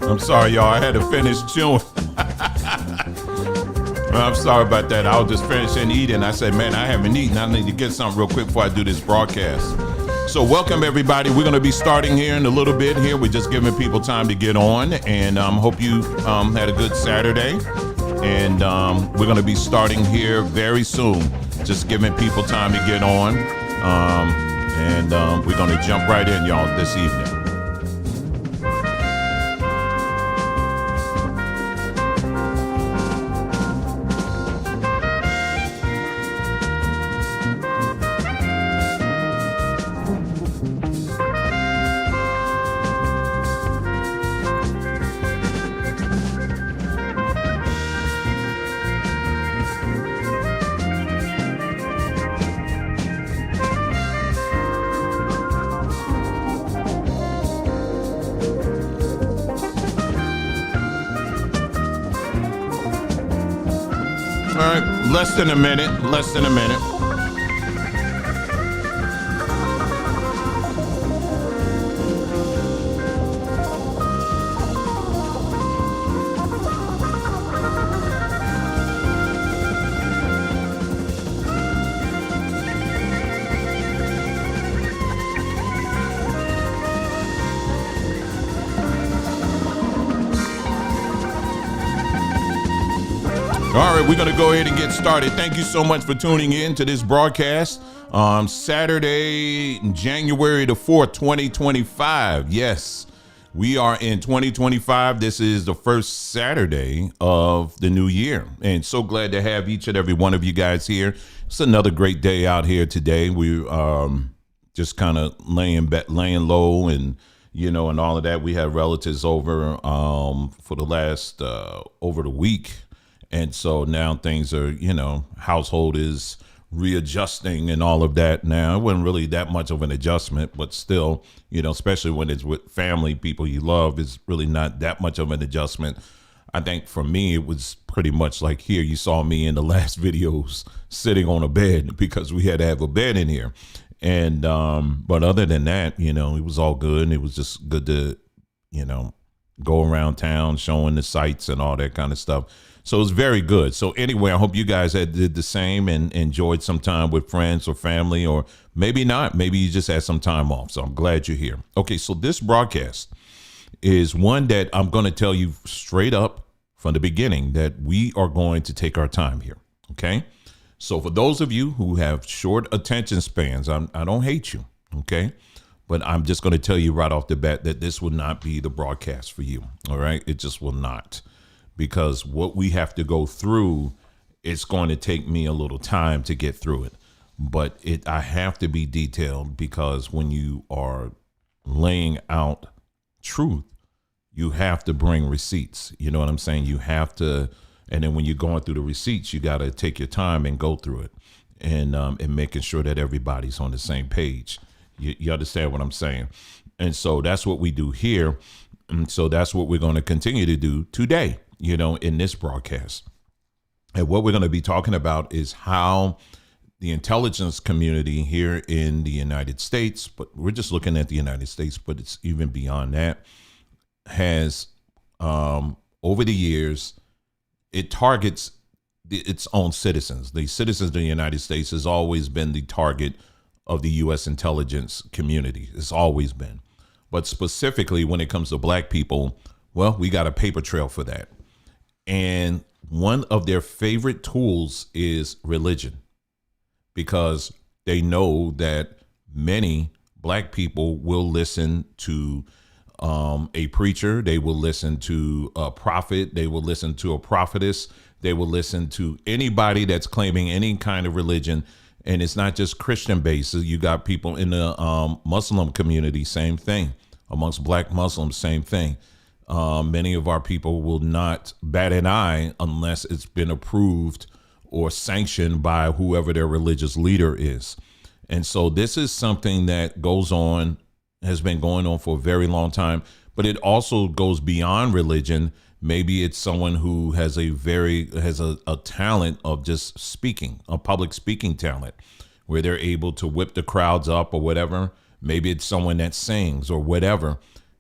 I'm sorry, y'all. I had to finish chewing. I'm sorry about that. I was just finishing eating. I said, man, I haven't eaten. I need to get something real quick before I do this broadcast. So welcome, everybody. We're going to be starting here in a little bit here. We're just giving people time to get on. And hope you had a good Saturday. And we're going to be starting here very soon. Just giving people time to get on. And we're going to jump right in, y'all, this evening. Less than a minute. All right, we're going to go ahead and get started. Thank you so much for tuning in to this broadcast on Saturday, January the 4th, 2025. Yes, we are in 2025. This is the first Saturday of the new year. And so glad to have each and every one of you guys here. It's another great day out here today. We just kind of laying low and, you know, and all of that. We had relatives over for the last over the week. And so now things are, you know, household is readjusting and all of that. Now, it wasn't really that much of an adjustment, but still, you know, especially when it's with family, people you love, it's really not that much of an adjustment. I think for me, it was pretty much like here. You saw me in the last videos sitting on a bed because we had to have a bed in here. And but other than that, you know, it was all good. And it was just good to, you know, go around town showing the sights and all that kind of stuff. So it was very good. So anyway, I hope you guys did the same and enjoyed some time with friends or family, or maybe not. Maybe you just had some time off. So I'm glad you're here. Okay, so this broadcast is one that I'm going to tell you straight up from the beginning that we are going to take our time here. Okay, so for those of you who have short attention spans, I don't hate you. Okay, but I'm just going to tell you right off the bat that this will not be the broadcast for you. All right, it just will not. Because what we have to go through, it's going to take me a little time to get through it. But I have to be detailed, because when you are laying out truth, you have to bring receipts. You know what I'm saying? You have to, and then when you're going through the receipts, you got to take your time and go through it, and making sure that everybody's on the same page. You understand what I'm saying? And so that's what we do here. And so that's what we're going to continue to do today, you know, in this broadcast. And what we're going to be talking about is how the intelligence community here in the United States, but we're just looking at the United States, but it's even beyond that, has over the years, it targets its own citizens. The citizens of the United States has always been the target of the U.S. intelligence community. It's always been. But specifically when it comes to black people, well, we got a paper trail for that. And one of their favorite tools is religion, because they know that many black people will listen to a preacher. They will listen to a prophet. They will listen to a prophetess. They will listen to anybody that's claiming any kind of religion. And it's not just Christian based. You got people in the Muslim community, same thing. Amongst black Muslims, same thing. Many of our people will not bat an eye unless it's been approved or sanctioned by whoever their religious leader is. And so this is something that goes on, has been going on for a very long time, but it also goes beyond religion. Maybe it's someone who has a talent of just speaking, a public speaking talent, where they're able to whip the crowds up or whatever. Maybe it's someone that sings or whatever.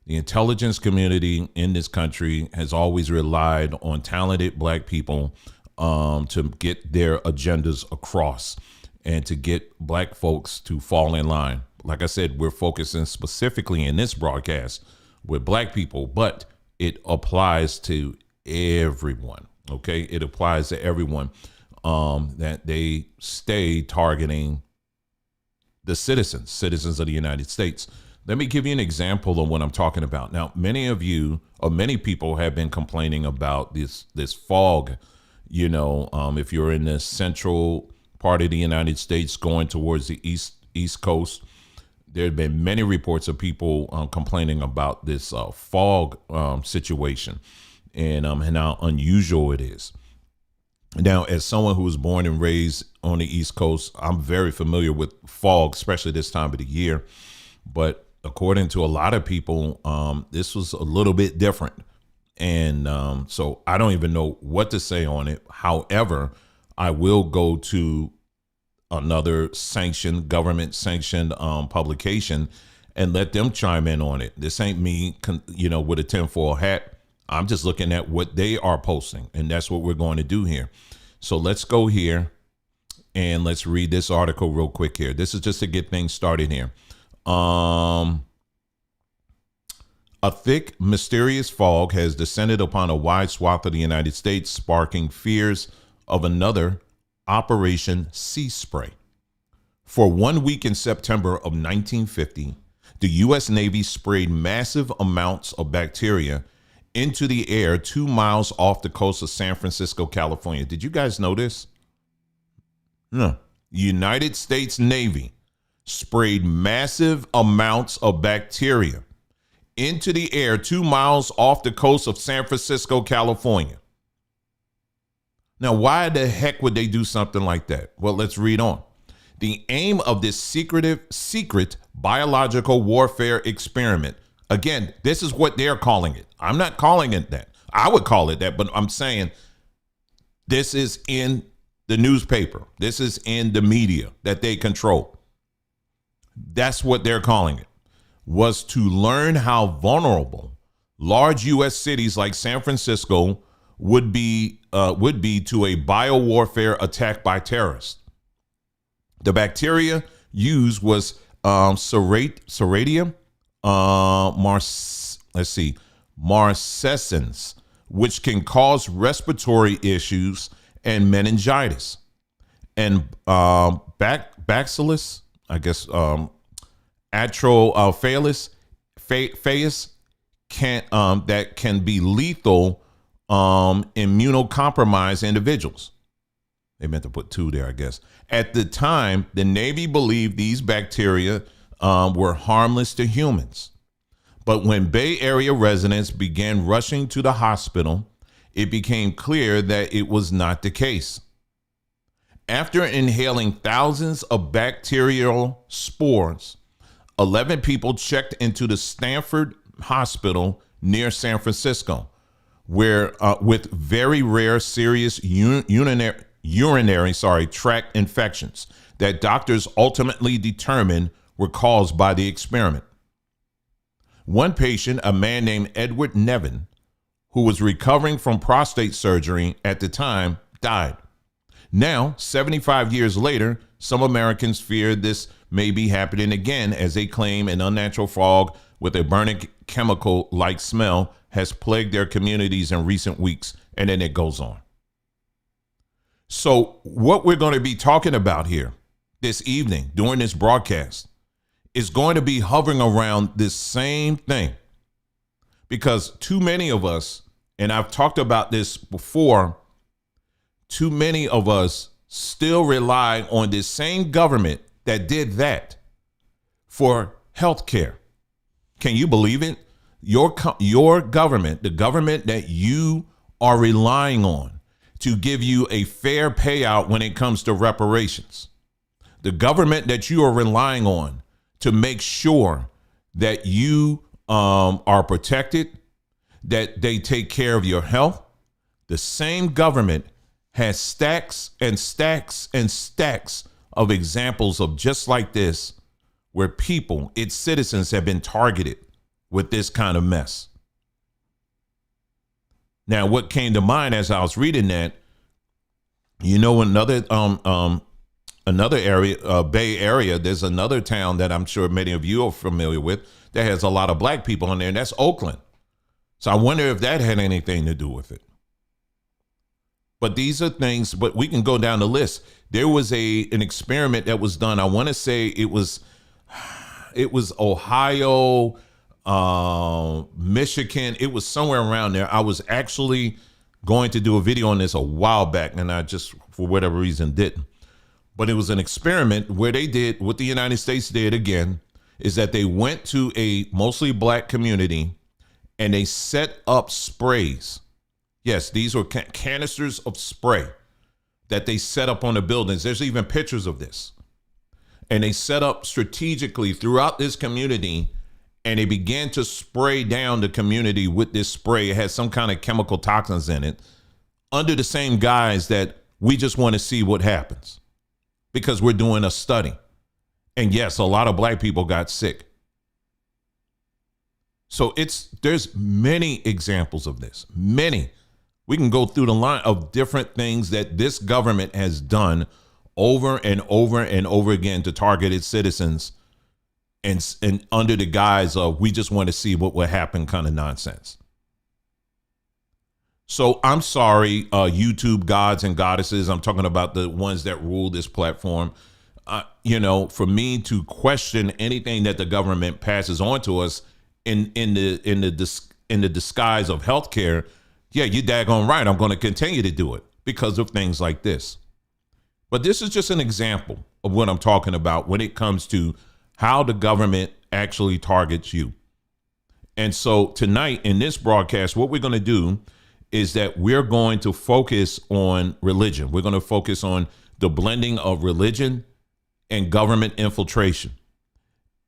The intelligence community in this country has always relied on talented black people to get their agendas across and to get black folks to fall in line. Like I said, we're focusing specifically in this broadcast with black people, but it applies to everyone. Okay, it applies to everyone, that they stay targeting the citizens of the United States. Let me give you an example of what I'm talking about. Now, many of you, or many people, have been complaining about this fog. If you're in the central part of the United States going towards the east coast, there have been many reports of people complaining about this fog situation and how unusual it is. Now, as someone who was born and raised on the East Coast, I'm very familiar with fog, especially this time of the year. But according to a lot of people, this was a little bit different. And so I don't even know what to say on it. However, I will go to another government sanctioned publication and let them chime in on it. This ain't me, with a tinfoil hat. I'm just looking at what they are posting, and that's what we're going to do here. So let's go here and let's read this article real quick here. This is just to get things started here. A thick, mysterious fog has descended upon a wide swath of the United States, sparking fears of another Operation Sea Spray. For 1 week in September of 1950, the U.S. Navy sprayed massive amounts of bacteria into the air 2 miles off the coast of San Francisco, California. Did you guys know this? No. United States Navy sprayed massive amounts of bacteria into the air 2 miles off the coast of San Francisco, California. Now, why the heck would they do something like that? Well, let's read on. The aim of this secret biological warfare experiment. Again, this is what they're calling it. I'm not calling it that. I would call it that, but I'm saying this is in the newspaper. This is in the media that they control. That's what they're calling it. Was to learn how vulnerable large U.S. cities like San Francisco would be to a biowarfare attack by terrorists. The bacteria used was Serratium marcescens, which can cause respiratory issues and meningitis, and bacillus, I guess, atrophilus that can be lethal immunocompromised individuals. They meant to put two there, I guess. At the time, the Navy believed these bacteria were harmless to humans. But when Bay Area residents began rushing to the hospital, it became clear that it was not the case. After inhaling thousands of bacterial spores, 11 people checked into the Stanford Hospital near San Francisco, where with very rare serious urinary tract infections that doctors ultimately determined were caused by the experiment. One patient, a man named Edward Nevin, who was recovering from prostate surgery at the time, died. Now, 75 years later, some Americans fear this may be happening again, as they claim an unnatural fog with a burning chemical-like smell has plagued their communities in recent weeks, and then it goes on. So what we're going to be talking about here this evening during this broadcast is going to be hovering around this same thing, because too many of us, and I've talked about this before, too many of us still rely on this same government that did that for health care. Can you believe it? Your government, the government that you are relying on to give you a fair payout when it comes to reparations, the government that you are relying on to make sure that you are protected, that they take care of your health, the same government has stacks and stacks and stacks of examples of just like this, where people, its citizens, have been targeted with this kind of mess. Now, what came to mind as I was reading that, another area, Bay Area, there's another town that I'm sure many of you are familiar with that has a lot of black people in there, and that's Oakland. So I wonder if that had anything to do with it. But these are things, but we can go down the list. There was an experiment that was done. I want to say it was Ohio, Michigan. It was somewhere around there. I was actually going to do a video on this a while back, and I just, for whatever reason, didn't. But it was an experiment where they did what the United States did again, is that they went to a mostly black community and they set up sprays. Yes, these were canisters of spray that they set up on the buildings. There's even pictures of this. And they set up strategically throughout this community, and they began to spray down the community with this spray. It had some kind of chemical toxins in it, under the same guise that we just want to see what happens because we're doing a study. And yes, a lot of black people got sick. So there's many examples of this, many. We can go through the line of different things that this government has done over and over and over again to target its citizens, and under the guise of we just want to see what will happen kind of nonsense. So I'm sorry, YouTube gods and goddesses. I'm talking about the ones that rule this platform. For me to question anything that the government passes on to us in the disguise of healthcare, yeah, you're daggone right. I'm going to continue to do it because of things like this. But this is just an example of what I'm talking about when it comes to how the government actually targets you. And so tonight in this broadcast, what we're going to do is that we're going to focus on religion. We're going to focus on the blending of religion and government infiltration.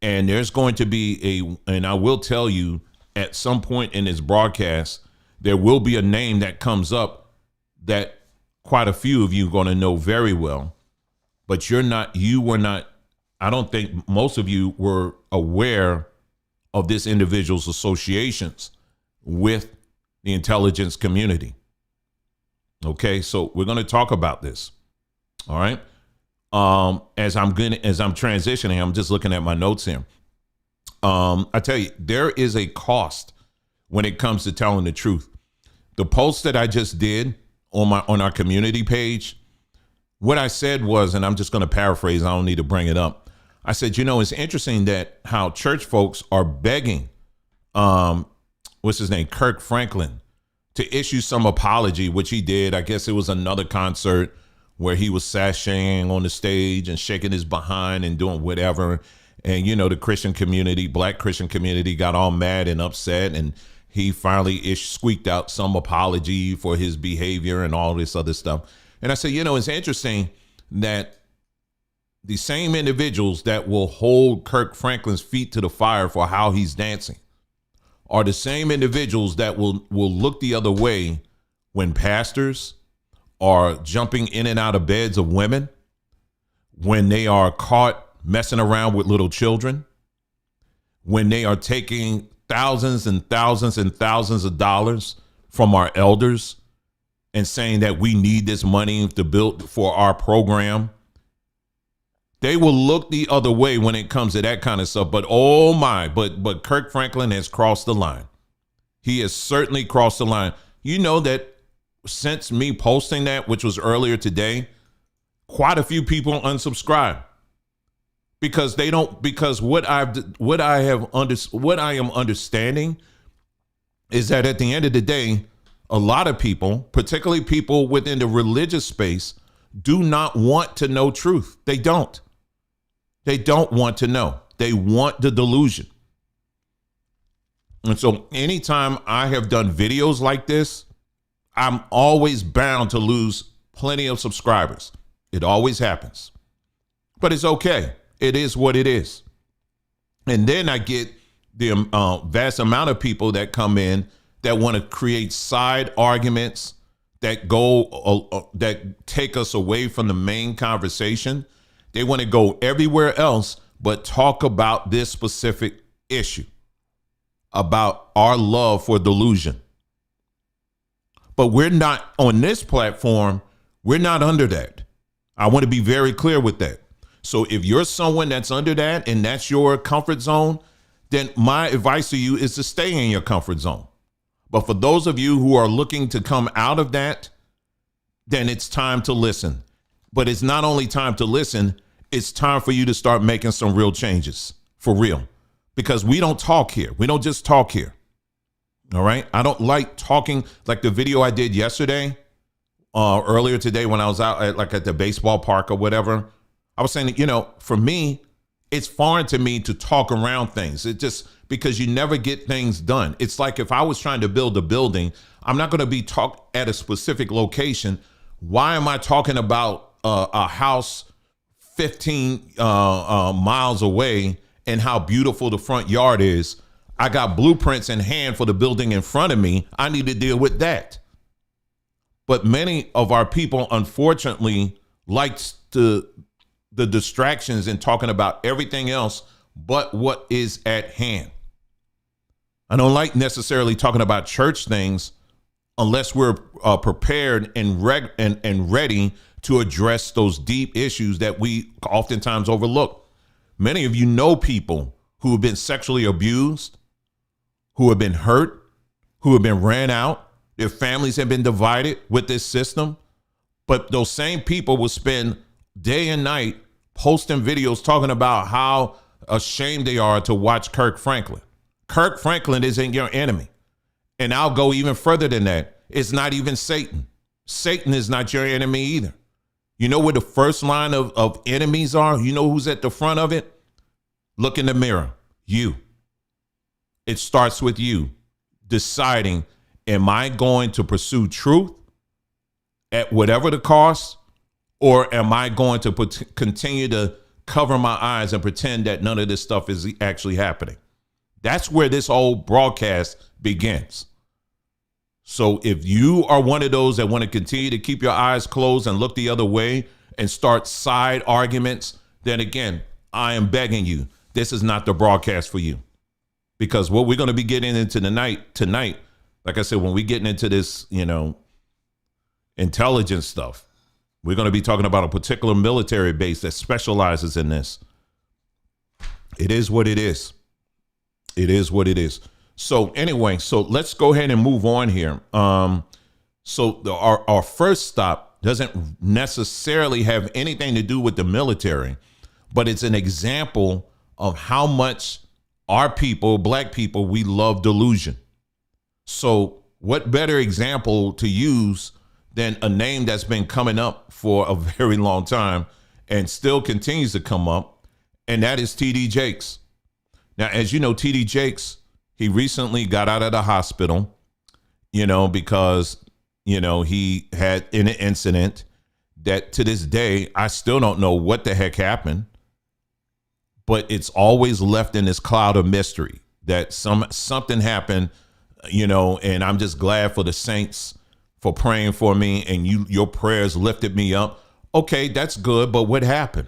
And there's going to be and I will tell you at some point in this broadcast, there will be a name that comes up that quite a few of you are going to know very well, but I don't think most of you were aware of this individual's associations with the intelligence community. Okay, so we're going to talk about this. All right. As I'm transitioning, I'm just looking at my notes here. I tell you, there is a cost when it comes to telling the truth. The post that I just did on our community page, what I said was, and I'm just going to paraphrase, I don't need to bring it up. I said, it's interesting that how church folks are begging, what's his name, Kirk Franklin, to issue some apology, which he did. I guess it was another concert where he was sashaying on the stage and shaking his behind and doing whatever. And, the Christian community, black Christian community, got all mad and upset. And he finally squeaked out some apology for his behavior and all this other stuff. And I said, it's interesting that the same individuals that will hold Kirk Franklin's feet to the fire for how he's dancing are the same individuals that will look the other way when pastors are jumping in and out of beds of women, when they are caught messing around with little children, when they are taking thousands and thousands and thousands of dollars from our elders and saying that we need this money to build for our program. They will look the other way when it comes to that kind of stuff. But oh my, but Kirk Franklin has crossed the line. He has certainly crossed the line. You know that since me posting that, which was earlier today, quite a few people unsubscribe because what I am understanding is that at the end of the day, a lot of people, particularly people within the religious space, do not want to know truth. They don't. They don't want to know. They want the delusion. And so anytime I have done videos like this, I'm always bound to lose plenty of subscribers. It always happens. But it's okay. It is what it is. And then I get the vast amount of people that come in that want to create side arguments that that take us away from the main conversation. They want to go everywhere else but talk about this specific issue. about our love for delusion. But we're not on this platform. We're not under that. I want to be very clear with that. So if you're someone that's under that and that's your comfort zone, then my advice to you is to stay in your comfort zone. But for those of you who are looking to come out of that, then it's time to listen. But it's not only time to listen, it's time for you to start making some real changes, for real. Because we don't talk here. We don't just talk here. All right. I don't like talking like the video I did yesterday, earlier today when I was out at the baseball park or whatever. I was saying that, you know, for me, it's foreign to me to talk around things. It just because you never get things done. It's like if I was trying to build a building, I'm not going to be talk at a specific location. Why am I talking about a house 15 miles away and how beautiful the front yard is? I got blueprints in hand for the building in front of me. I need to deal with that. But many of our people, unfortunately, likes the distractions and talking about everything else but what is at hand. I don't like necessarily talking about church things unless we're prepared and ready to address those deep issues that we oftentimes overlook. Many of you know people who have been sexually abused, who have been hurt, who have been ran out. Their families have been divided with this system. But those same people will spend day and night posting videos talking about how ashamed they are to watch Kirk Franklin. Kirk Franklin isn't your enemy. And I'll go even further than that. It's not even Satan. Satan is not your enemy either. You know where the first line of enemies are? You know who's at the front of it? Look in the mirror. You. It starts with you deciding, am I going to pursue truth at whatever the cost, or am I going to continue to cover my eyes and pretend that none of this stuff is actually happening? That's where this whole broadcast begins. So if you are one of those that want to continue to keep your eyes closed and look the other way and start side arguments, then again, I am begging you, this is not the broadcast for you. Because what we're going to be getting into tonight, like I said, when we getting into this, you know, intelligence stuff, we're going to be talking about a particular military base that specializes in this. It is what it is. It is what it is. So anyway, so let's go ahead and move on here. So our first stop doesn't necessarily have anything to do with the military, but it's an example of how much our people, black people, we love delusion. So what better example to use than a name that's been coming up for a very long time and still continues to come up, and that is TD Jakes. Now, as you know, TD Jakes, he recently got out of the hospital, you know, because, you know, he had an incident that to this day, I still don't know what the heck happened, but it's always left in this cloud of mystery that something happened, you know, and I'm just glad for the saints for praying for me, and your prayers lifted me up. Okay, that's good, but what happened?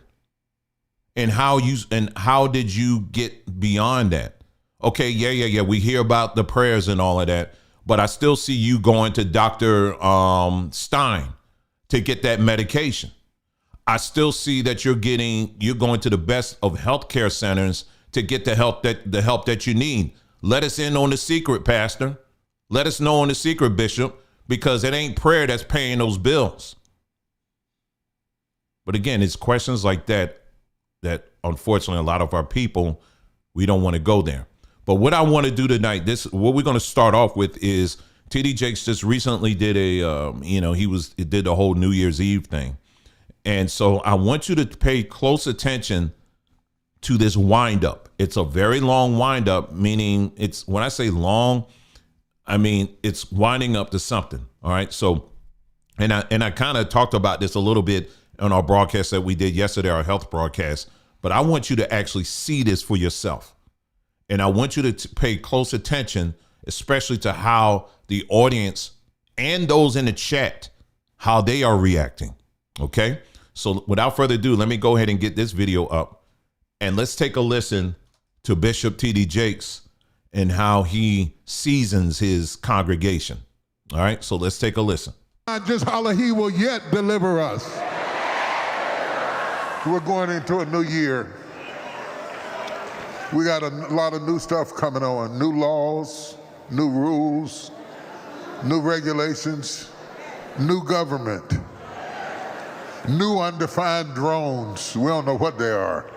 And how did you get beyond that? Okay, yeah. We hear about the prayers and all of that, but I still see you going to Dr. Stein to get that medication. I still see that you're going to the best of healthcare centers to get the help that you need. Let us in on the secret, Pastor. Let us know on the secret, Bishop, because it ain't prayer that's paying those bills. But again, it's questions like that unfortunately a lot of our people, we don't want to go there. But what I want to do tonight, what we're going to start off with is TD Jakes just recently did did the whole New Year's Eve thing. And so I want you to pay close attention to this wind up. It's a very long wind up, meaning when I say long, I mean, it's winding up to something. All right. So, and I kind of talked about this a little bit on our broadcast that we did yesterday, our health broadcast, but I want you to actually see this for yourself. And I want you to pay close attention, especially to how the audience and those in the chat, how they are reacting. Okay. So without further ado, let me go ahead and get this video up and let's take a listen to Bishop TD Jakes and how he seasons his congregation. All right, so let's take a listen. Not just holler, he will yet deliver us. We're going into a new year. We got a lot of new stuff coming on, new laws, new rules, new regulations, new government, new undefined drones. We don't know what they are.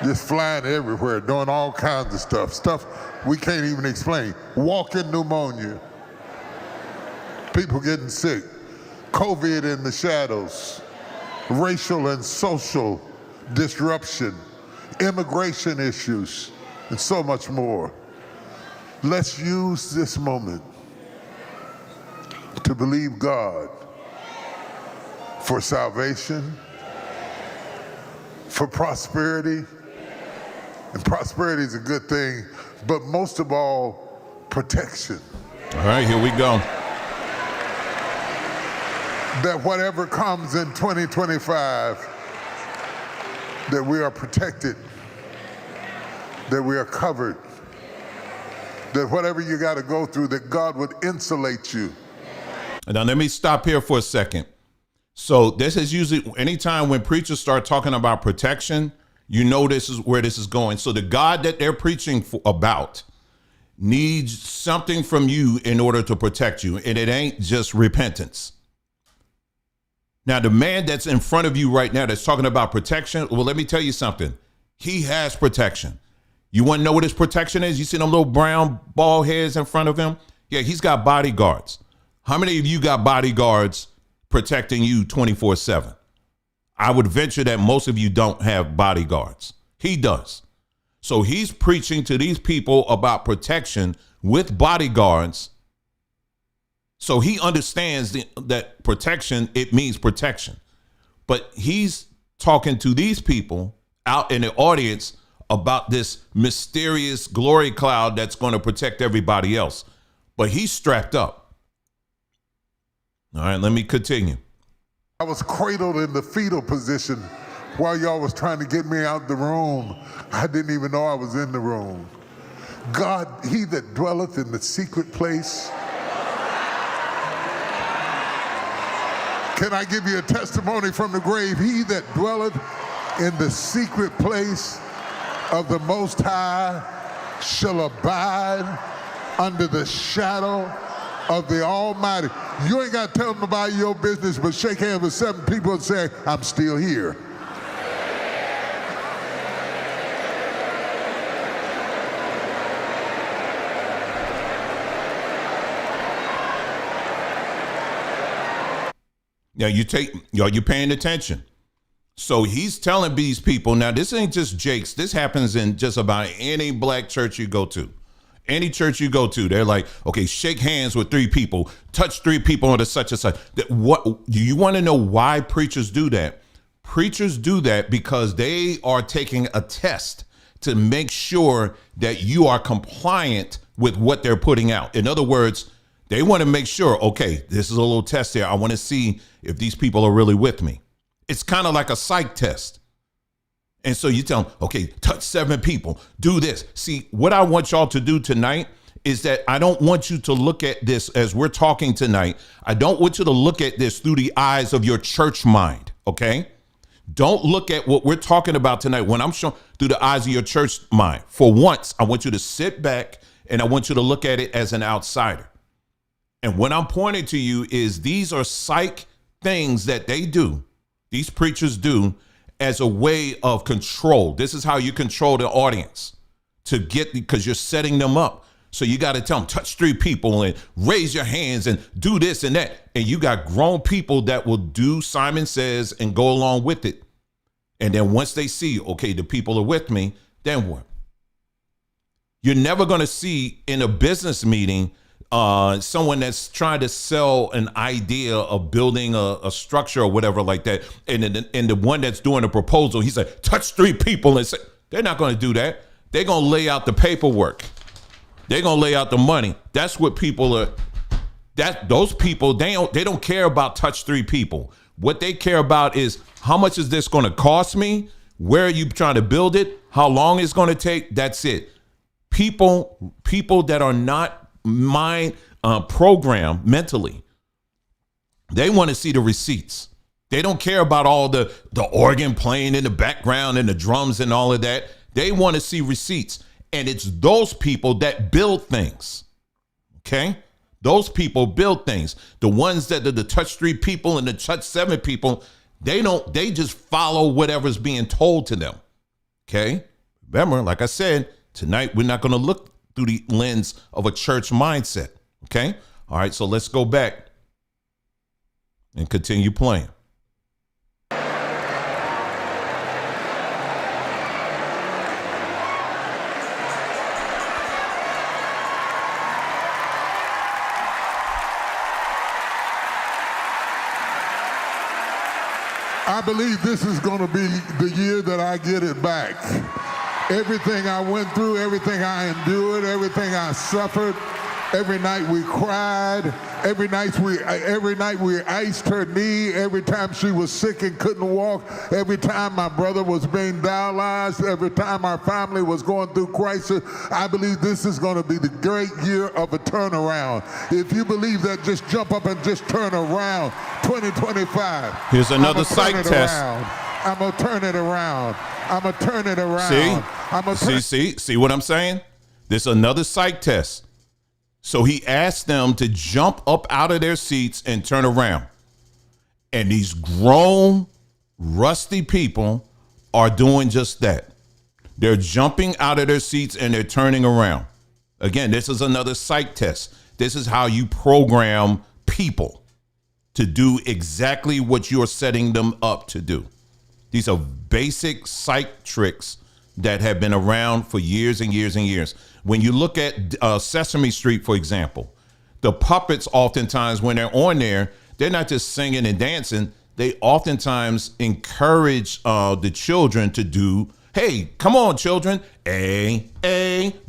Just flying everywhere, doing all kinds of stuff we can't even explain. Walking pneumonia, people getting sick, COVID in the shadows, racial and social disruption, immigration issues, and so much more. Let's use this moment to believe God for salvation, for prosperity. And prosperity is a good thing, but most of all, protection. All right, here we go. That whatever comes in 2025, that we are protected, that we are covered, that whatever you got to go through, that God would insulate you. Now, let me stop here for a second. So this is usually anytime when preachers start talking about protection, you know this is where this is going. So the God that they're preaching about needs something from you in order to protect you. And it ain't just repentance. Now, the man that's in front of you right now that's talking about protection, well, let me tell you something. He has protection. You want to know what his protection is? You see them little brown bald heads in front of him? Yeah, he's got bodyguards. How many of you got bodyguards protecting you 24/7? I would venture that most of you don't have bodyguards. He does. So he's preaching to these people about protection with bodyguards. So he understands that protection, it means protection. But he's talking to these people out in the audience about this mysterious glory cloud that's going to protect everybody else. But he's strapped up. All right, let me continue. I was cradled in the fetal position while y'all was trying to get me out the room. I didn't even know I was in the room. God, he that dwelleth in the secret place. Can I give you a testimony from the grave? He that dwelleth in the secret place of the Most High shall abide under the shadow of the Almighty. You ain't got to tell them about your business, but shake hands with 7 people and say, I'm still here. Now you're paying attention. So he's telling these people, now this ain't just Jake's. This happens in just about any black church you go to. Any church you go to, they're like, okay, shake hands with 3 people, touch 3 people on the such and such. What do you want to know why preachers do that? Preachers do that because they are taking a test to make sure that you are compliant with what they're putting out. In other words, they want to make sure, okay, this is a little test here. I want to see if these people are really with me. It's kind of like a psych test. And so you tell them, okay, touch 7 people, do this. See, what I want y'all to do tonight is that I don't want you to look at this as we're talking tonight. I don't want you to look at this through the eyes of your church mind, okay? Don't look at what we're talking about tonight when I'm showing through the eyes of your church mind. For once, I want you to sit back and I want you to look at it as an outsider. And what I'm pointing to you is these are psych things that they do, these preachers do, as a way of control. This is how you control the audience because you're setting them up. So you got to tell them, touch 3 people and raise your hands and do this and that. And you got grown people that will do Simon Says and go along with it. And then once they see, okay, the people are with me, then what? You're never going to see in a business meeting someone that's trying to sell an idea of building a structure or whatever like that. And the one that's doing a proposal, he said, touch 3 people and say, they're not going to do that. They're going to lay out the paperwork. They're going to lay out the money. That's what people are. Those people, they don't care about touch 3 people. What they care about is how much is this going to cost me? Where are you trying to build it? How long it's going to take? That's it. People that are not mind programmed mentally, they want to see the receipts. They don't care about all the organ playing in the background and the drums and all of that. They want to see receipts. And it's those people that build things. Okay? Those people build things. The ones that are the Touch 3 people and the Touch 7 people, they just follow whatever's being told to them. Okay? Remember, like I said, tonight we're not going to look through the lens of a church mindset. Okay? All right, so let's go back and continue playing. I believe this is going to be the year that I get it back. Everything I went through, everything I endured, everything I suffered, every night we cried, every night we iced her knee, every time she was sick and couldn't walk, every time my brother was being dialyzed, every time our family was going through crisis. I believe this is going to be the great year of a turnaround. If you believe that, just jump up and just turn around. 2025. Here's another psych test. I'm going to turn it around. I'm going to turn it around. See what I'm saying? There's another psych test. So he asked them to jump up out of their seats and turn around. And these grown, rusty people are doing just that. They're jumping out of their seats and they're turning around. Again, this is another psych test. This is how you program people to do exactly what you're setting them up to do. These are basic psych tricks that have been around for years and years and years. When you look at Sesame Street, for example, the puppets oftentimes, when they're on there, they're not just singing and dancing. They oftentimes encourage the children to do, hey, come on, children, A,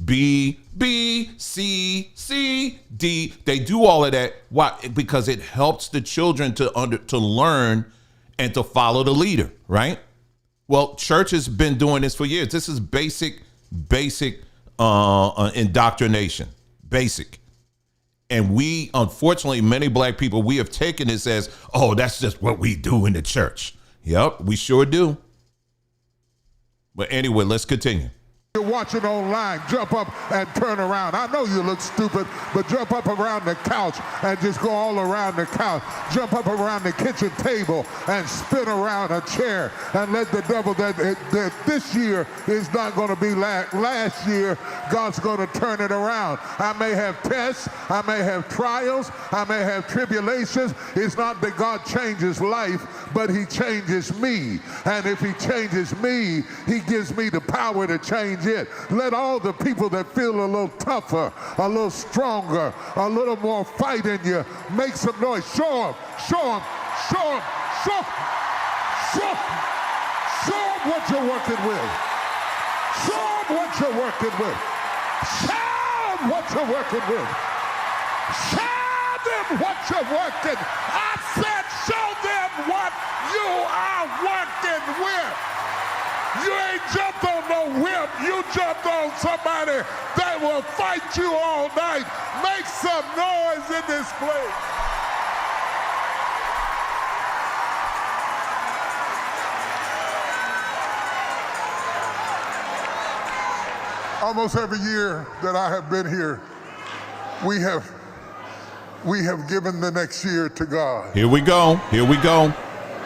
B, B, C, C, D. They do all of that. Why? Because it helps the children to learn and to follow the leader, right? Well, church has been doing this for years. This is basic indoctrination, basic. And we, unfortunately, many black people, we have taken this as, oh, that's just what we do in the church. Yep, we sure do. But anyway, let's continue. You're watching online, jump up and turn around. I know you look stupid, but jump up around the couch and just go all around the couch. Jump up around the kitchen table and spin around a chair and let the devil that this year is not going to be last year. God's going to turn it around. I may have tests, I may have trials, I may have tribulations. It's not that God changes life, but he changes me. And if he changes me, he gives me the power to change it. Let all the people that feel a little tougher, a little stronger, a little more fight in you, make some noise. Show them, show them, show them, show them, show them, show them what you're working with. Show them what you're working with. Show them what you're working with. Show them what you're working. I said show them what you are working with. You ain't jumped on no whip. You jumped on somebody that will fight you all night. Make some noise in this place. Almost every year that I have been here, we have given the next year to God. Here we go. Here we go.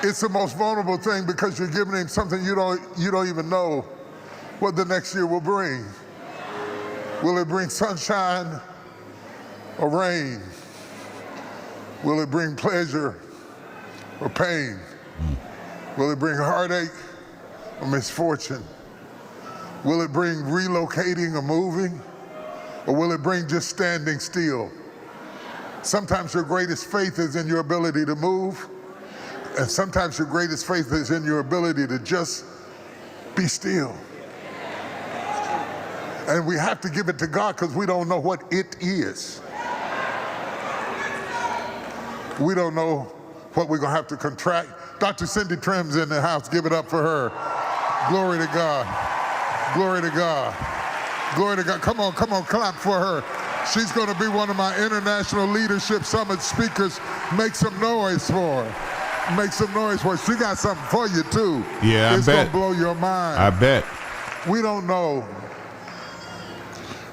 It's the most vulnerable thing because you're giving him something you don't even know what the next year will bring. Will it bring sunshine or rain? Will it bring pleasure or pain? Will it bring heartache or misfortune? Will it bring relocating or moving? Or will it bring just standing still? Sometimes your greatest faith is in your ability to move. And sometimes your greatest faith is in your ability to just be still. And we have to give it to God because we don't know what it is. We don't know what we're going to have to contract. Dr. Cindy Trim's in the house. Give it up for her. Glory to God. Glory to God. Glory to God. Come on, clap for her. She's going to be one of my International Leadership Summit speakers. Make some noise for her. Make some noise for her. She got something for you, too. Yeah, I bet. It's going to blow your mind. I bet. We don't know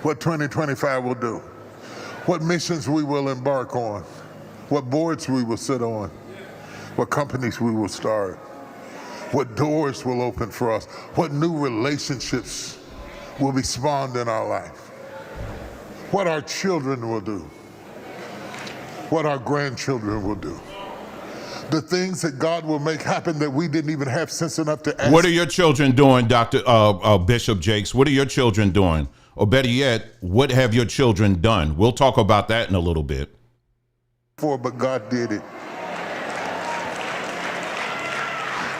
what 2025 will do, what missions we will embark on, what boards we will sit on, what companies we will start, what doors will open for us, what new relationships will be spawned in our life, what our children will do, what our grandchildren will do, the things that God will make happen that we didn't even have sense enough to ask. What are your children doing, Bishop Jakes? What are your children doing? Or better yet, what have your children done? We'll talk about that in a little bit. But God did it.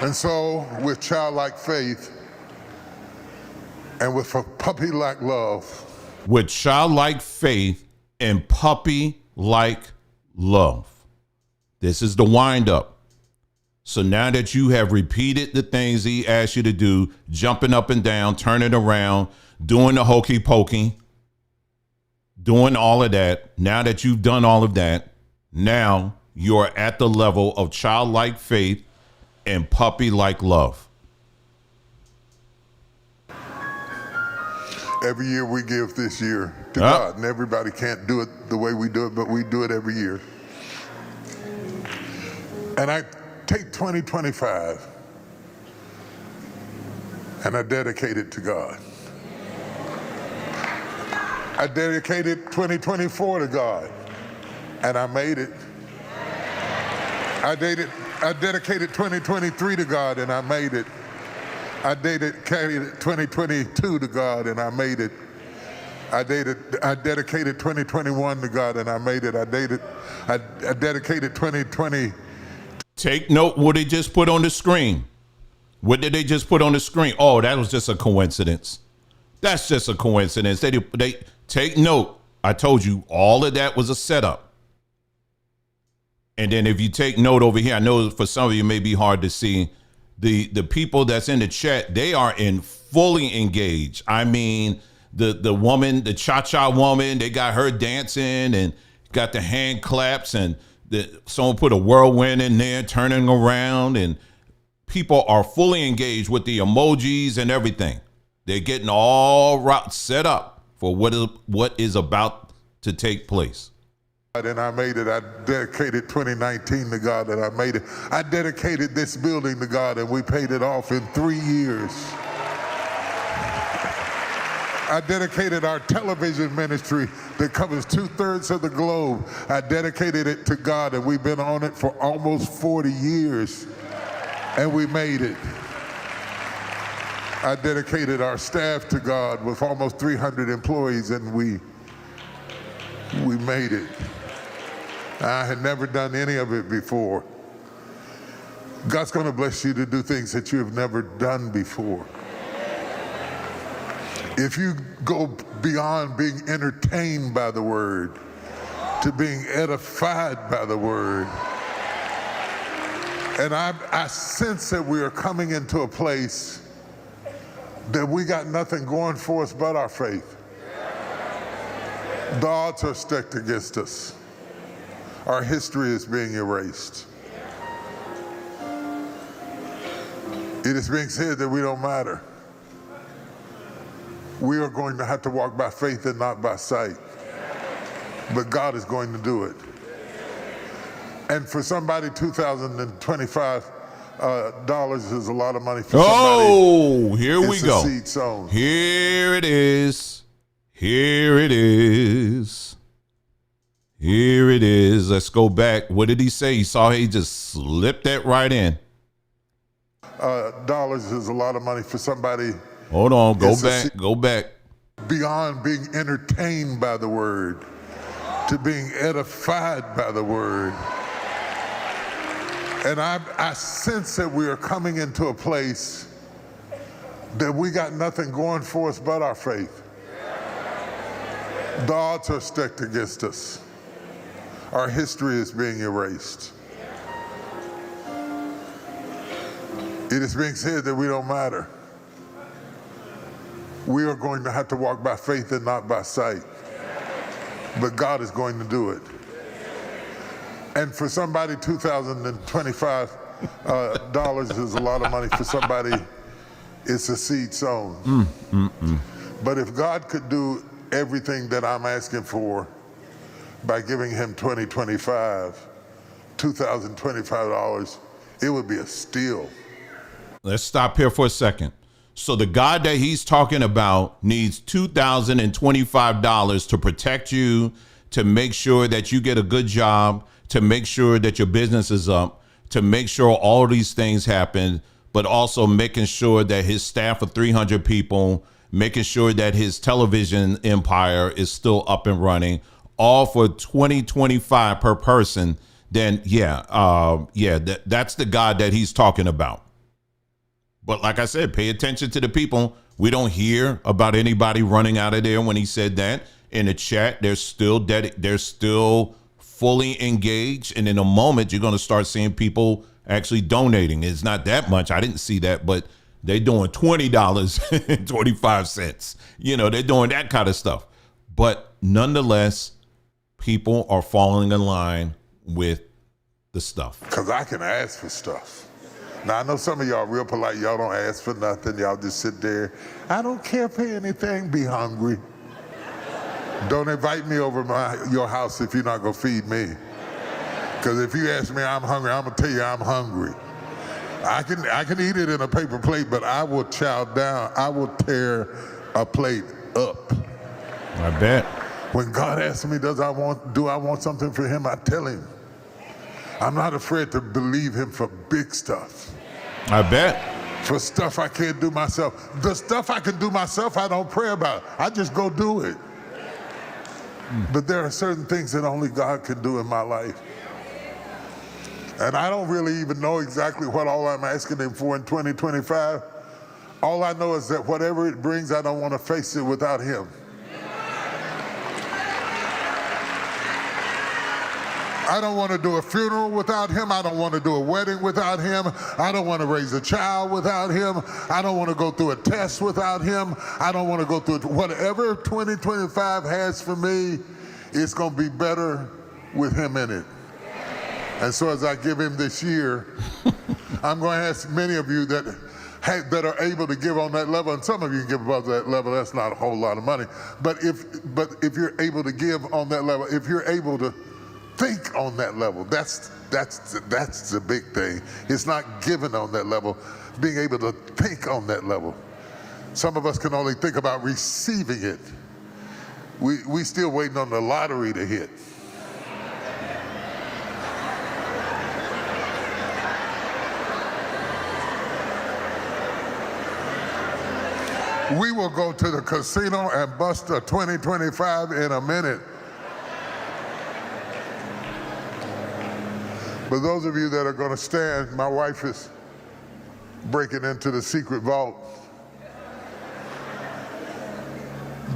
And so, with childlike faith and with a puppy-like love. With childlike faith and puppy-like love. This is the wind-up. So now that you have repeated the things he asked you to do, jumping up and down, turning around, doing the hokey pokey, doing all of that, now that you've done all of that, now you're at the level of childlike faith and puppy-like love. Every year we give this year to God, and everybody can't do it the way we do it, but we do it every year. And I take 2025 and I dedicate it to God. I dedicated 2024 to God, and I made it. I dedicated 2023 to God, and I made it. I dedicated 2022 to God, and I made it. I dedicated 2021 to God, and I made it. I dedicated 2020. Take note what they just put on the screen. What did they just put on the screen? Oh, that was just a coincidence. That's just a coincidence. They take note. I told you all of that was a setup. And then if you take note over here, I know for some of you it may be hard to see, the people that's in the chat, they are fully engaged. I mean, the woman, the cha-cha woman, they got her dancing and got the hand claps, and someone put a whirlwind in there turning around, and people are fully engaged with the emojis and everything. They're getting all set up for what is about to take place. And I made it. I dedicated 2019 to God, and I made it. I dedicated this building to God, and we paid it off in 3 years. I dedicated our television ministry that covers 2/3 of the globe. I dedicated it to God, and we've been on it for almost 40 years, and we made it. I dedicated our staff to God with almost 300 employees, and we made it. I had never done any of it before. God's going to bless you to do things that you have never done before. If you go beyond being entertained by the word to being edified by the word, and I sense that we are coming into a place that we got nothing going for us but our faith. The odds are stacked against us. Our history is being erased. It is being said that we don't matter. We are going to have to walk by faith and not by sight. But God is going to do it. And for somebody, $2,025 is a lot of money for somebody. Oh, here we go. Seed sown. Here it is. Here it is. Here it is. Let's go back. What did he say? He just slipped that right in. Dollars is a lot of money for somebody. Hold on. Go back. Beyond being entertained by the word to being edified by the word. And I sense that we are coming into a place that we got nothing going for us but our faith. The odds are stacked against us. Our history is being erased. It is being said that we don't matter. We are going to have to walk by faith and not by sight. But God is going to do it. And for somebody, $2,025 dollars is a lot of money. For somebody, it's a seed sown. But if God could do everything that I'm asking for by giving him $2,025, it would be a steal. Let's stop here for a second. So the God that he's talking about needs $2,025 to protect you, to make sure that you get a good job, to make sure that your business is up, to make sure all these things happen, but also making sure that his staff of 300 people, making sure that his television empire is still up and running, all for $2,025 per person. Then that's the God that he's talking about. But like I said, pay attention to the people. We don't hear about anybody running out of there when he said that. In the chat, they're still fully engaged. And in a moment, you're going to start seeing people actually donating. It's not that much. I didn't see that, but they're doing $20.25. They're doing that kind of stuff. But nonetheless, people are falling in line with the stuff. Because I can ask for stuff. Now, I know some of y'all real polite. Y'all don't ask for nothing. Y'all just sit there. I don't care for anything. Be hungry. Don't invite me over your house if you're not going to feed me. Because if you ask me I'm hungry, I'm going to tell you I'm hungry. I can eat it in a paper plate, but I will chow down. I will tear a plate up. I bet. When God asks me, do I want something for him, I tell him. I'm not afraid to believe him for big stuff. I bet. For stuff I can't do myself. The stuff I can do myself, I don't pray about. I just go do it. But there are certain things that only God can do in my life. And I don't really even know exactly what all I'm asking him for in 2025. All I know is that whatever it brings, I don't want to face it without him. I don't want to do a funeral without him. I don't want to do a wedding without him. I don't want to raise a child without him. I don't want to go through a test without him. I don't want to go through whatever 2025 has for me. It's going to be better with him in it. And so as I give him this year, I'm going to ask many of you that are able to give on that level, and some of you can give above that level. That's not a whole lot of money. But if you're able to give on that level, if you're able to think on that level, that's the big thing. It's not giving on that level, being able to think on that level. Some of us can only think about receiving it. We still waiting on the lottery to hit. We will go to the casino and bust a 2025 in a minute. But those of you that are going to stand, my wife is breaking into the secret vault.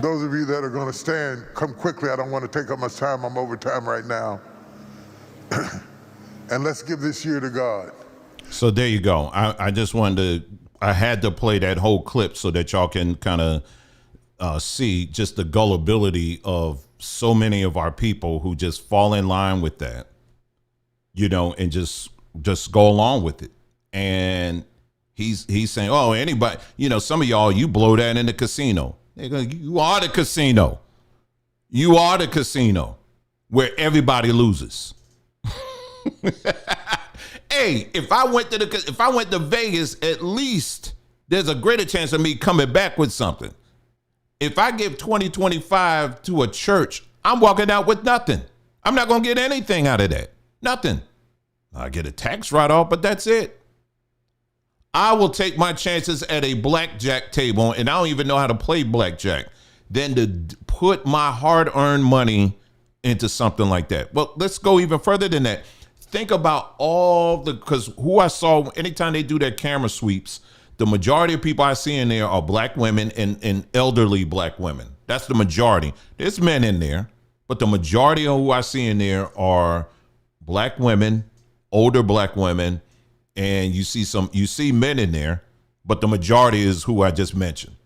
Those of you that are going to stand, come quickly. I don't want to take up much time. I'm over time right now. And let's give this year to God. So there you go. I just wanted to, I had to play that whole clip so that y'all can kind of see just the gullibility of so many of our people who just fall in line with that, and just go along with it. And he's saying, oh, anybody, some of y'all, you blow that in the casino. You are the casino. You are the casino where everybody loses. Hey, if I went to Vegas, at least there's a greater chance of me coming back with something. If I give 2025 to a church, I'm walking out with nothing. I'm not going to get anything out of that. Nothing. I get a tax write-off, but that's it. I will take my chances at a blackjack table, and I don't even know how to play blackjack, than to put my hard-earned money into something like that. Well, let's go even further than that. Think about because who I saw, anytime they do their camera sweeps, the majority of people I see in there are black women and elderly black women. That's the majority. There's men in there, but the majority of who I see in there are black women, older black women, and you see men in there, but the majority is who I just mentioned.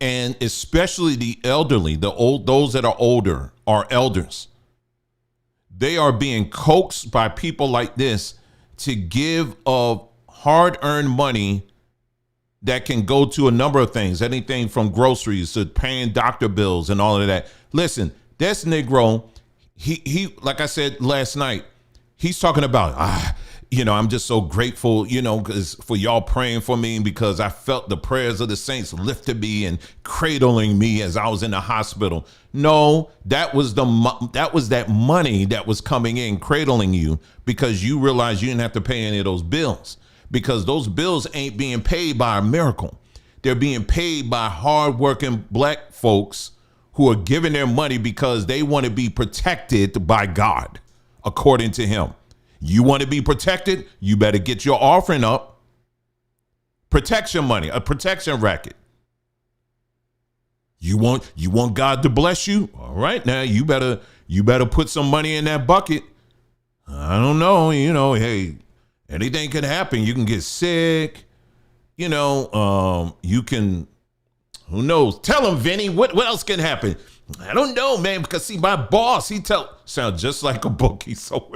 and especially the elderly, those that are older, are elders. They are being coaxed by people like this to give of hard-earned money that can go to a number of things, anything from groceries to paying doctor bills and all of that. Listen, this Negro, he like I said last night, he's talking about, I'm just so grateful, because for y'all praying for me, because I felt the prayers of the saints lifted me and cradling me as I was in the hospital. No, that was that money that was coming in, cradling you, because you realized you didn't have to pay any of those bills, because those bills ain't being paid by a miracle. They're being paid by hardworking black folks who are giving their money because they want to be protected by God, according to him. You want to be protected? You better get your offering up. Protection money, a protection racket. You want God to bless you? All right, now you better put some money in that bucket. I don't know, hey, anything can happen. You can get sick. You can, who knows? Tell him, Vinny, what else can happen? I don't know, man, because see, my boss, sound just like a bookie. So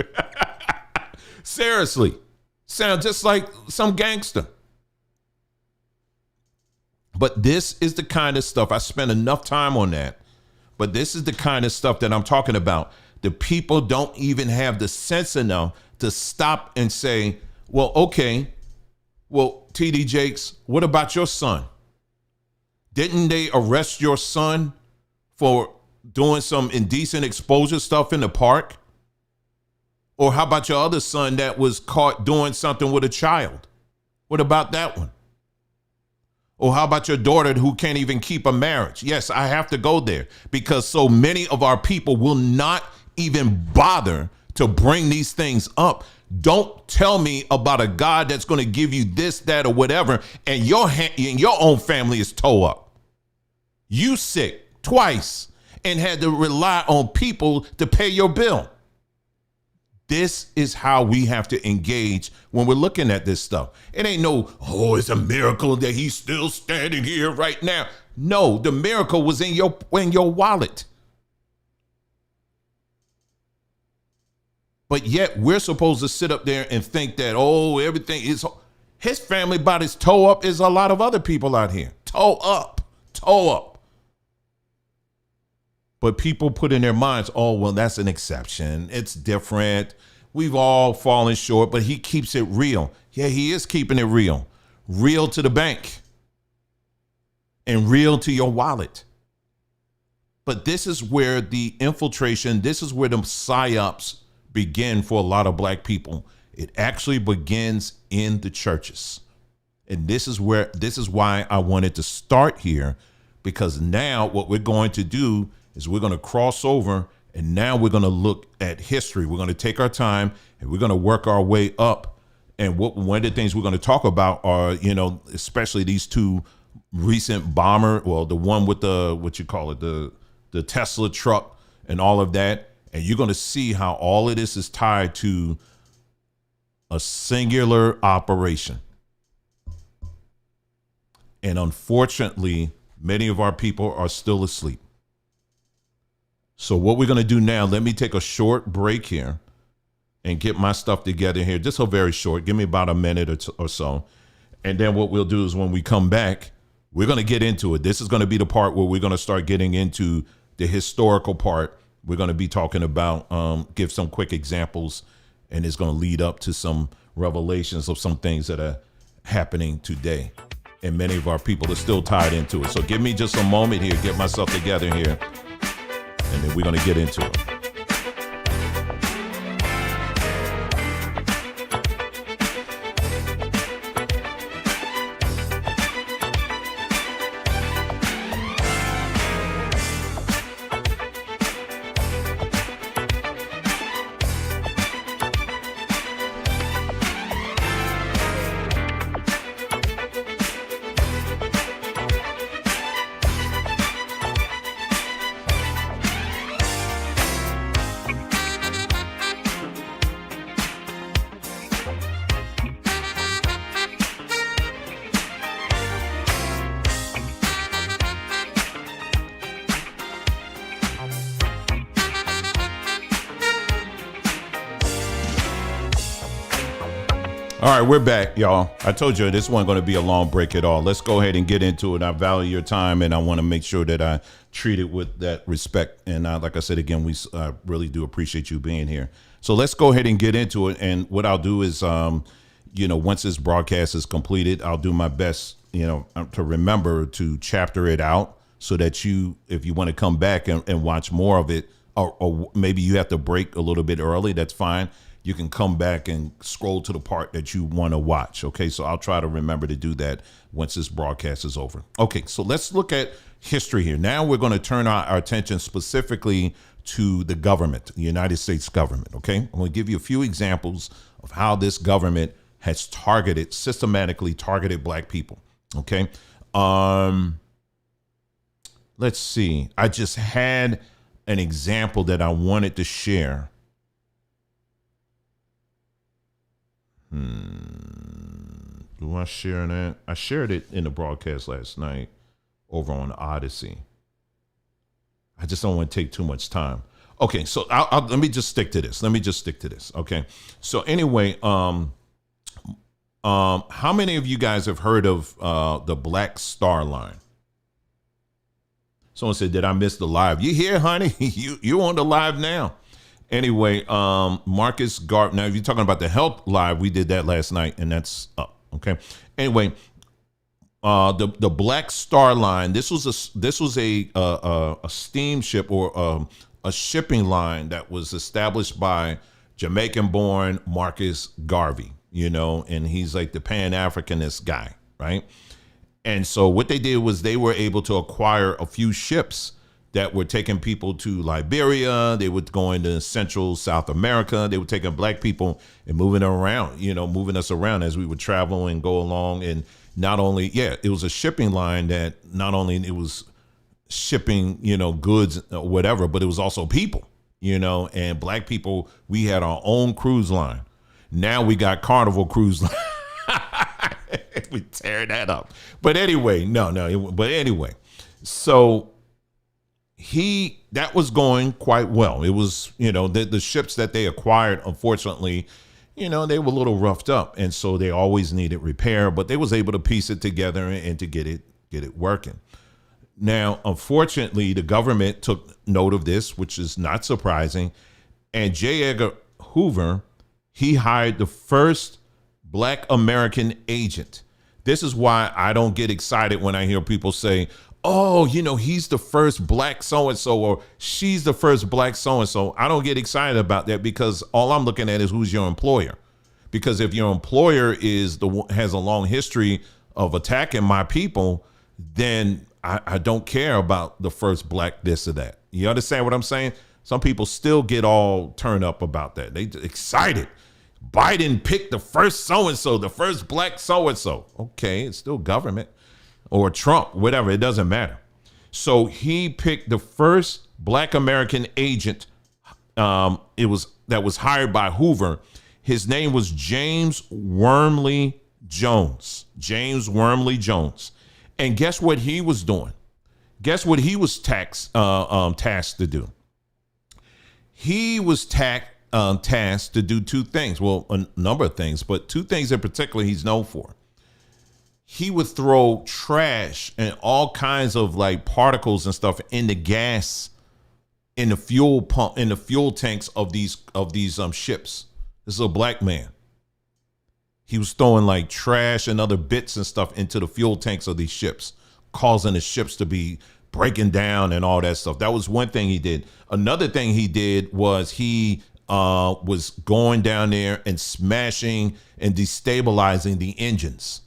seriously, sound just like some gangster. But this is the kind of stuff, I spent enough time on that, but this is the kind of stuff that I'm talking about. The people don't even have the sense enough to stop and say, well, okay, well, TD Jakes, what about your son? Didn't they arrest your son for doing some indecent exposure stuff in the park? Or how about your other son that was caught doing something with a child? What about that one? Or how about your daughter who can't even keep a marriage? Yes, I have to go there because so many of our people will not even bother to bring these things up. Don't tell me about a God that's going to give you this, that, or whatever, and your own family is toe up. You sick twice and had to rely on people to pay your bill. This is how we have to engage when we're looking at this stuff. It ain't it's a miracle that he's still standing here right now. No, the miracle was in your wallet. But yet we're supposed to sit up there and think that, everything is, his family about his toe up is a lot of other people out here. Toe up. But people put in their minds, that's an exception. It's different. We've all fallen short, but he keeps it real. Yeah, he is keeping it real. Real to the bank. And real to your wallet. But this is where the infiltration, this is where the PSYOPs begin for a lot of black people. It actually begins in the churches. And this is why I wanted to start here, because now what we're going to do is we're going to cross over, and now we're going to look at history. We're going to take our time and we're going to work our way up. And one of the things we're going to talk about are, especially these two recent bomber, the one with the Tesla truck and all of that. And you're going to see how all of this is tied to a singular operation. And unfortunately, many of our people are still asleep. So what we're going to do now, let me take a short break here and get my stuff together here. Just a very short, give me about a minute or so. And then what we'll do is when we come back, we're going to get into it. This is going to be the part where we're going to start getting into the historical part. We're going to be talking about, give some quick examples, and it's going to lead up to some revelations of some things that are happening today. And many of our people are still tied into it. So give me just a moment here, get myself together here, and then we're going to get into it. All right, we're back, y'all. I told you this wasn't going to be a long break at all. Let's go ahead and get into it. I value your time, and I want to make sure that I treat it with that respect. And like I said, again, we really do appreciate you being here. So let's go ahead and get into it. And what I'll do is, once this broadcast is completed, I'll do my best, to remember to chapter it out so that if you want to come back and watch more of it, or maybe you have to break a little bit early, that's fine. You can come back and scroll to the part that you want to watch. Okay, so I'll try to remember to do that once this broadcast is over. Okay, so let's look at history here. Now we're going to turn our attention specifically to the government, the United States government. Okay, I'm going to give you a few examples of how this government has systematically targeted black people. Okay, let's see. I just had an example that I wanted to share. Do I share that? I shared it in the broadcast last night over on Odyssey. I just don't want to take too much time. Okay, so let me just stick to this. Okay, so anyway, how many of you guys have heard of the Black Star Line? Someone said, "Did I miss the live?" You here, honey? you on the live now? Anyway, Marcus Garp. Now, if you're talking about the health live, we did that last night, and that's up. Okay. Anyway, the Black Star Line. This was a steamship or a shipping line that was established by Jamaican-born Marcus Garvey. And he's like the Pan-Africanist guy, right? And so what they did was they were able to acquire a few ships that were taking people to Liberia. They were going to Central South America. They were taking black people and moving us around as we would travel and go along. And not only, it was a shipping line that not only it was shipping, goods or whatever, but it was also people, and black people. We had our own cruise line. Now we got Carnival Cruise Line. We tear that up. But anyway, so that was going quite well. It was, the ships that they acquired, unfortunately, they were a little roughed up. And so they always needed repair, but they was able to piece it together and to get it working. Now, unfortunately, the government took note of this, which is not surprising. And J. Edgar Hoover, he hired the first Black American agent. This is why I don't get excited when I hear people say, "Oh, he's the first Black so-and-so," or "she's the first Black so-and-so." I don't get excited about that because all I'm looking at is who's your employer. Because if your employer has a long history of attacking my people, then I don't care about the first Black this or that. You understand what I'm saying? Some people still get all turned up about that. They excited. Biden picked the first so-and-so, the first Black so-and-so. Okay, it's still government. Or Trump, whatever, it doesn't matter. So he picked the first Black American agent that was hired by Hoover. His name was James Wormley Jones. James Wormley Jones. And guess what he was doing? Guess what he was tasked to do? He was tasked to do two things. Well, a number of things, but two things in particular he's known for. He would throw trash and all kinds of like particles and stuff in the gas, in the fuel pump, in the fuel tanks of these ships. This is a black man. He was throwing like trash and other bits and stuff into the fuel tanks of these ships, causing the ships to be breaking down and all that stuff. That was one thing he did. Another thing he did was he was going down there and smashing and destabilizing the engines.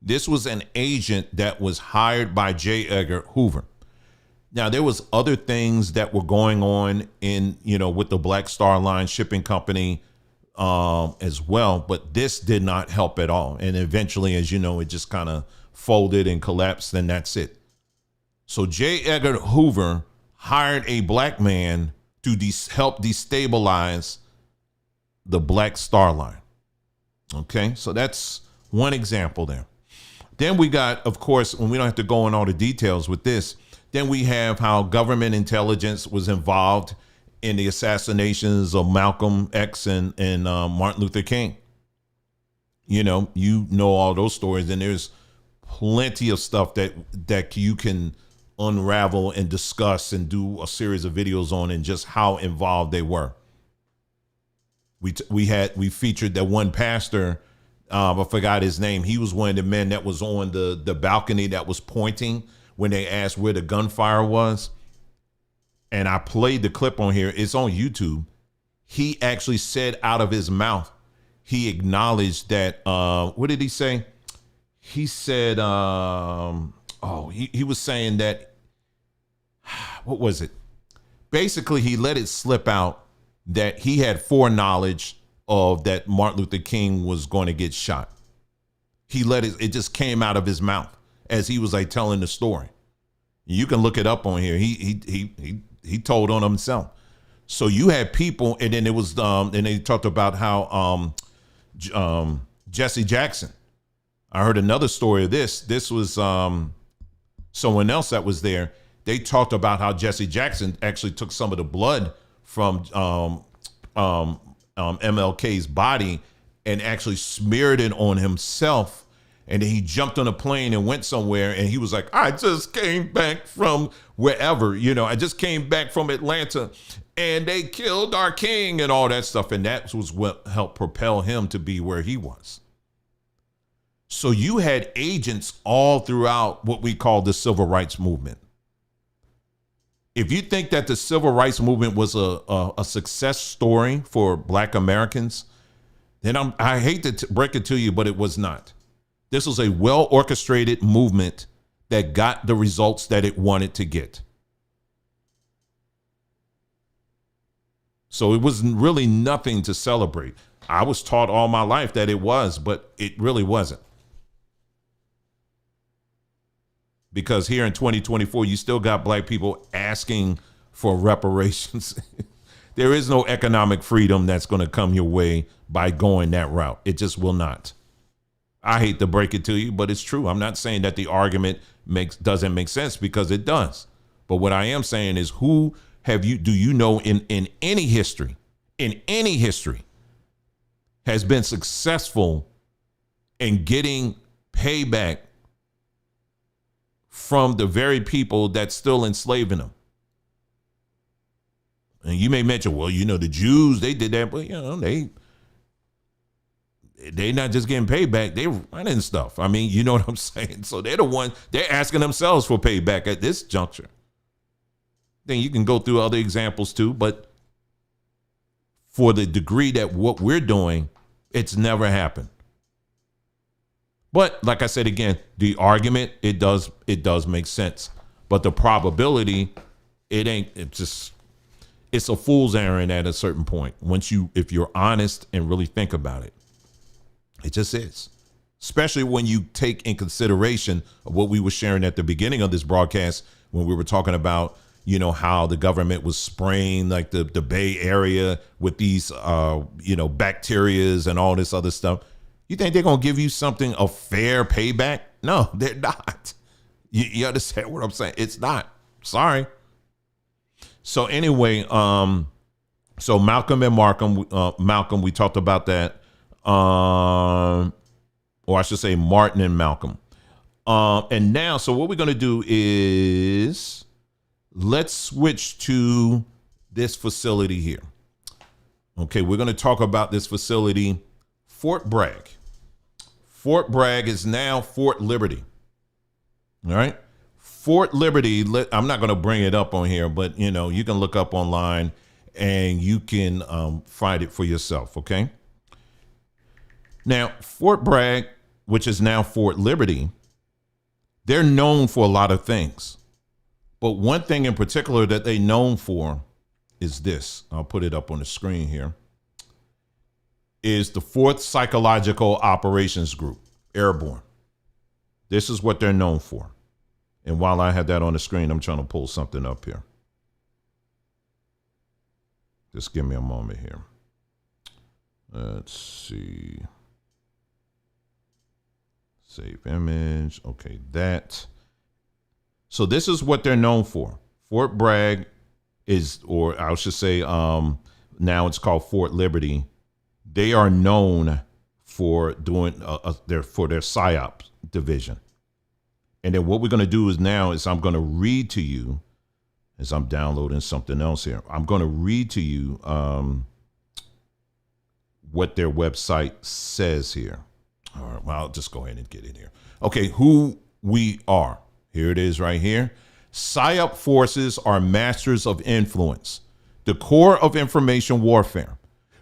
This was an agent that was hired by J. Edgar Hoover. Now, there was other things that were going on with the Black Star Line shipping company as well, but this did not help at all. And eventually, as you know, it just kind of folded and collapsed, and that's it. So J. Edgar Hoover hired a black man to help destabilize the Black Star Line. Okay, so that's one example there. Then we got, of course, and we don't have to go in all the details with this, then we have how government intelligence was involved in the assassinations of Malcolm X and Martin Luther King. you know all those stories, and there's plenty of stuff that you can unravel and discuss and do a series of videos on, and just how involved they were. We featured that one pastor, I forgot his name. He was one of the men that was on the balcony that was pointing when they asked where the gunfire was. And I played the clip on here. It's on YouTube. He actually said out of his mouth, he acknowledged that, what did he say? He said, he was saying that, what was it? Basically, he let it slip out that he had foreknowledge of that Martin Luther King was going to get shot. He let it just came out of his mouth as he was like telling the story. You can look it up on here. He told on himself. So you had people, and then it was and they talked about how Jesse Jackson. I heard another story of this. This was someone else that was there. They talked about how Jesse Jackson actually took some of the blood from MLK's body and actually smeared it on himself. And then he jumped on a plane and went somewhere, and he was like, I just came back from wherever, I just came back from Atlanta, and they killed our king and all that stuff. And that was what helped propel him to be where he was. So you had agents all throughout what we call the civil rights movement. If you think that the civil rights movement was a success story for Black Americans, then I hate to break it to you, but it was not. This was a well-orchestrated movement that got the results that it wanted to get. So it was really nothing to celebrate. I was taught all my life that it was, but it really wasn't. Because here in 2024, you still got Black people asking for reparations. There is no economic freedom that's going to come your way by going that route. It just will not. I hate to break it to you, but it's true. I'm not saying that the argument doesn't make sense, because it does. But what I am saying is, do you know in any history, has been successful in getting payback from the very people that's still enslaving them? And you may mention, well, the Jews, they did that, but they not just getting payback, they running stuff. I mean, you know what I'm saying? So they're the ones, they're asking themselves for payback at this juncture. Then you can go through other examples too, but for the degree that what we're doing, it's never happened. But like I said, again, the argument, it does make sense. But the probability, it's a fool's errand at a certain point. If you're honest and really think about it, it just is. Especially when you take in consideration of what we were sharing at the beginning of this broadcast, when we were talking about, how the government was spraying like the Bay Area with these, bacterias and all this other stuff. You think they're going to give you a fair payback? No, they're not. You understand what I'm saying? It's not. Sorry. So anyway, so Malcolm and Malcolm, we talked about that. Or I should say Martin and Malcolm. And now, so what we're going to do is let's switch to this facility here. Okay, we're going to talk about this facility, Fort Bragg. Fort Bragg is now Fort Liberty. All right. Fort Liberty, I'm not going to bring it up on here, but you can look up online and you can find it for yourself. Okay. Now, Fort Bragg, which is now Fort Liberty, they're known for a lot of things. But one thing in particular that they're known for is this. I'll put it up on the screen here. Is the 4th Psychological Operations Group, Airborne. This is what they're known for. And while I have that on the screen, I'm trying to pull something up here. Just give me a moment here. Let's see. Save image. Okay, that. So this is what they're known for. Fort Bragg is, or I should say, now it's called Fort Liberty. They are known for doing their PSYOP division. And then what we're going to do is I'm going to read to you as I'm downloading something else here. I'm going to read to you what their website says here. All right, well, I'll just go ahead and get it here. Okay, who we are. Here it is right here. PSYOP forces are masters of influence, the core of information warfare.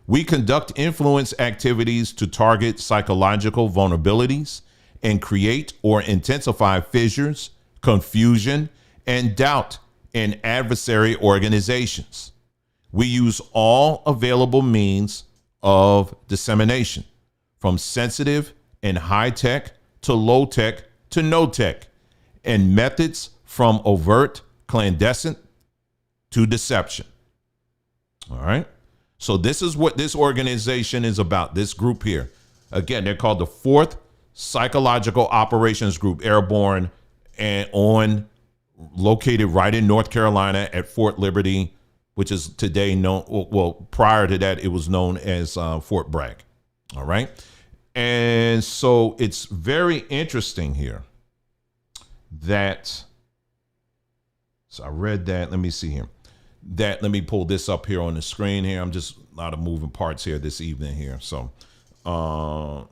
We conduct influence activities to target psychological vulnerabilities and create or intensify fissures, confusion, and doubt in adversary organizations. We use all available means of dissemination, from sensitive and high tech to low tech to no tech, and methods from overt, clandestine to deception. All right. So this is what this organization is about, this group here. Again, they're called the 4th Psychological Operations Group, airborne and located right in North Carolina at Fort Liberty, which is today known, well, prior to that, it was known as Fort Bragg. All right. And so it's very interesting here that, so I read that, let me see here. Let me pull this up here on the screen here. I'm just a lot of moving parts here this evening here. So so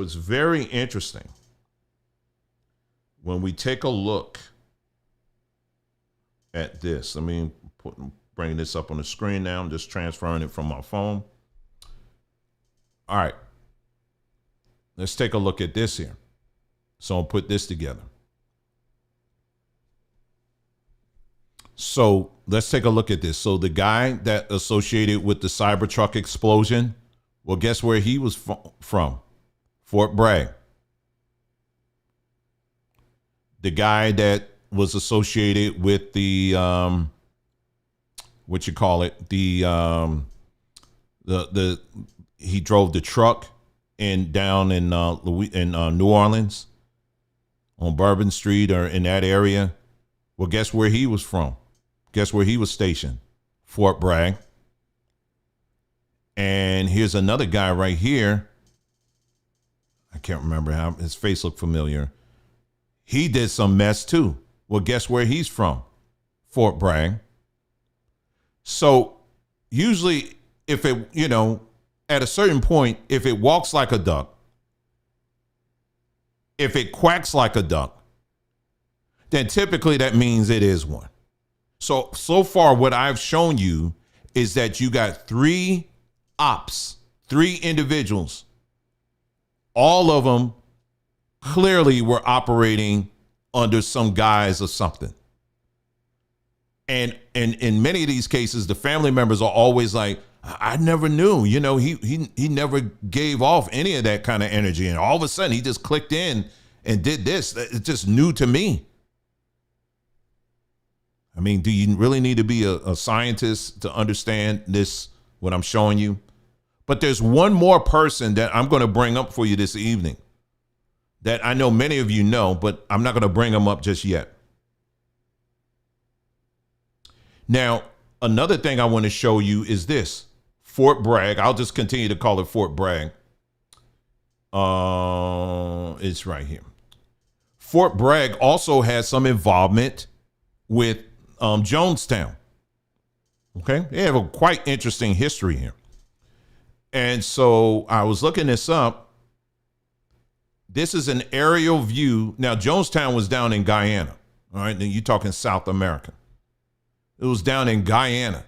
it's very interesting when we take a look at this. Let me bring this up on the screen now. I'm just transferring it from my phone. All right. Let's take a look at this here. So I'll put this together. So let's take a look at this. So the guy that associated with the Cybertruck explosion, well, guess where he was from? Fort Bragg. The guy that was associated with the, he drove the truck down in New Orleans on Bourbon Street or in that area. Well, guess where he was from? Guess where he was stationed? Fort Bragg. And here's another guy right here. I can't remember how his face looked familiar. He did some mess too. Well, guess where he's from? Fort Bragg. So usually if it, at a certain point, if it walks like a duck, if it quacks like a duck, then typically that means it is one. So far what I've shown you is that you got 3 ops, 3 individuals. All of them clearly were operating under some guise of something. And in many of these cases, the family members are always like, I never knew, he never gave off any of that kind of energy. And all of a sudden he just clicked in and did this. It's just new to me. I mean, do you really need to be a scientist to understand this, what I'm showing you? But there's one more person that I'm going to bring up for you this evening that I know many of you know, but I'm not going to bring them up just yet. Now, another thing I want to show you is this. Fort Bragg. I'll just continue to call it Fort Bragg. It's right here. Fort Bragg also has some involvement with Jonestown. Okay. They have a quite interesting history here. And so I was looking this up. This is an aerial view. Now, Jonestown was down in Guyana. All right. Then you're talking South America. It was down in Guyana.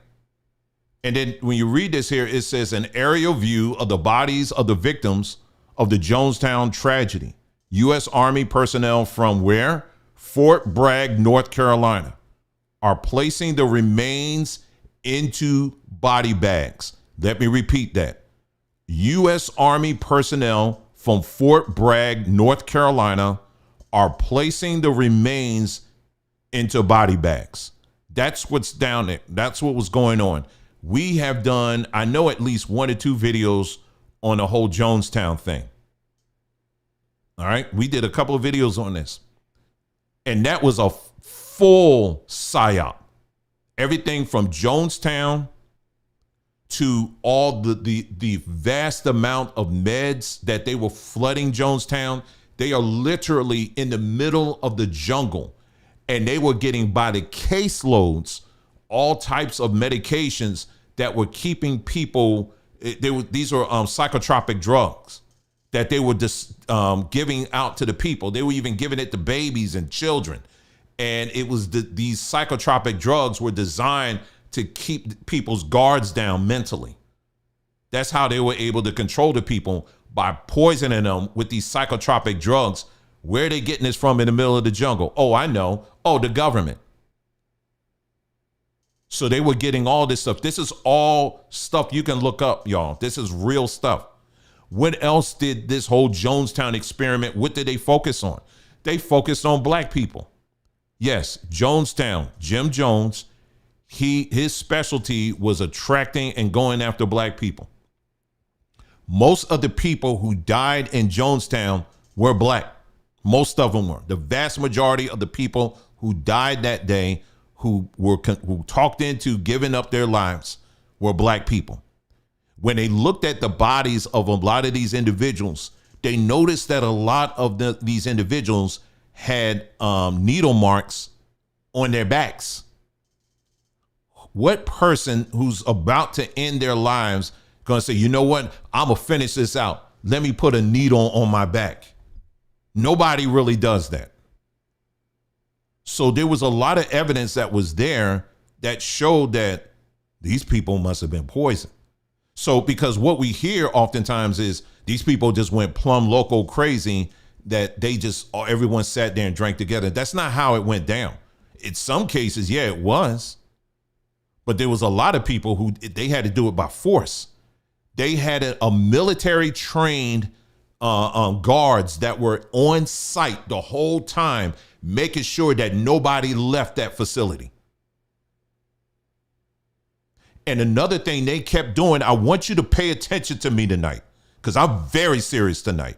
And then when you read this here, it says an aerial view of the bodies of the victims of the Jonestown tragedy. U.S. Army personnel from where? Fort Bragg, North Carolina, are placing the remains into body bags. Let me repeat that. U.S. Army personnel from Fort Bragg, North Carolina, are placing the remains into body bags. That's what's down there. That's what was going on. We have done, I know, at least 1 or 2 videos on the whole Jonestown thing. All right. We did a couple of videos on this. And that was a full PSYOP. Everything from Jonestown to all the vast amount of meds that they were flooding Jonestown. They are literally in the middle of the jungle, and they were getting by the caseloads all types of medications that were keeping people. These were psychotropic drugs that they were just giving out to the people. They were even giving it to babies and children, and it was these psychotropic drugs were designed to keep people's guards down mentally. That's how they were able to control the people, by poisoning them with these psychotropic drugs. Where are they getting this from in the middle of the jungle? Oh, I know. Oh, the government. So they were getting all this stuff. This is all stuff you can look up, y'all. This is real stuff. What else did this whole Jonestown experiment, what did they focus on? They focused on black people. Yes, Jonestown, Jim Jones, his specialty was attracting and going after black people. Most of the people who died in Jonestown were black. Most of them were. The vast majority of the people who died that day, who talked into giving up their lives, were black people. When they looked at the bodies of a lot of these individuals, they noticed that a lot of these individuals had needle marks on their backs. What person who's about to end their lives going to say, you know what, I'm going to finish this out. Let me put a needle on my back. Nobody really does that. So there was a lot of evidence that was there that showed that these people must have been poisoned. So because what we hear oftentimes is these people just went plumb loco crazy, that they just, everyone sat there and drank together. That's not how it went down. In some cases, yeah, it was. But there was a lot of people who they had to do it by force. They had a military trained guards that were on site the whole time, making sure that nobody left that facility. And another thing they kept doing, I want you to pay attention to me tonight, because I'm very serious tonight.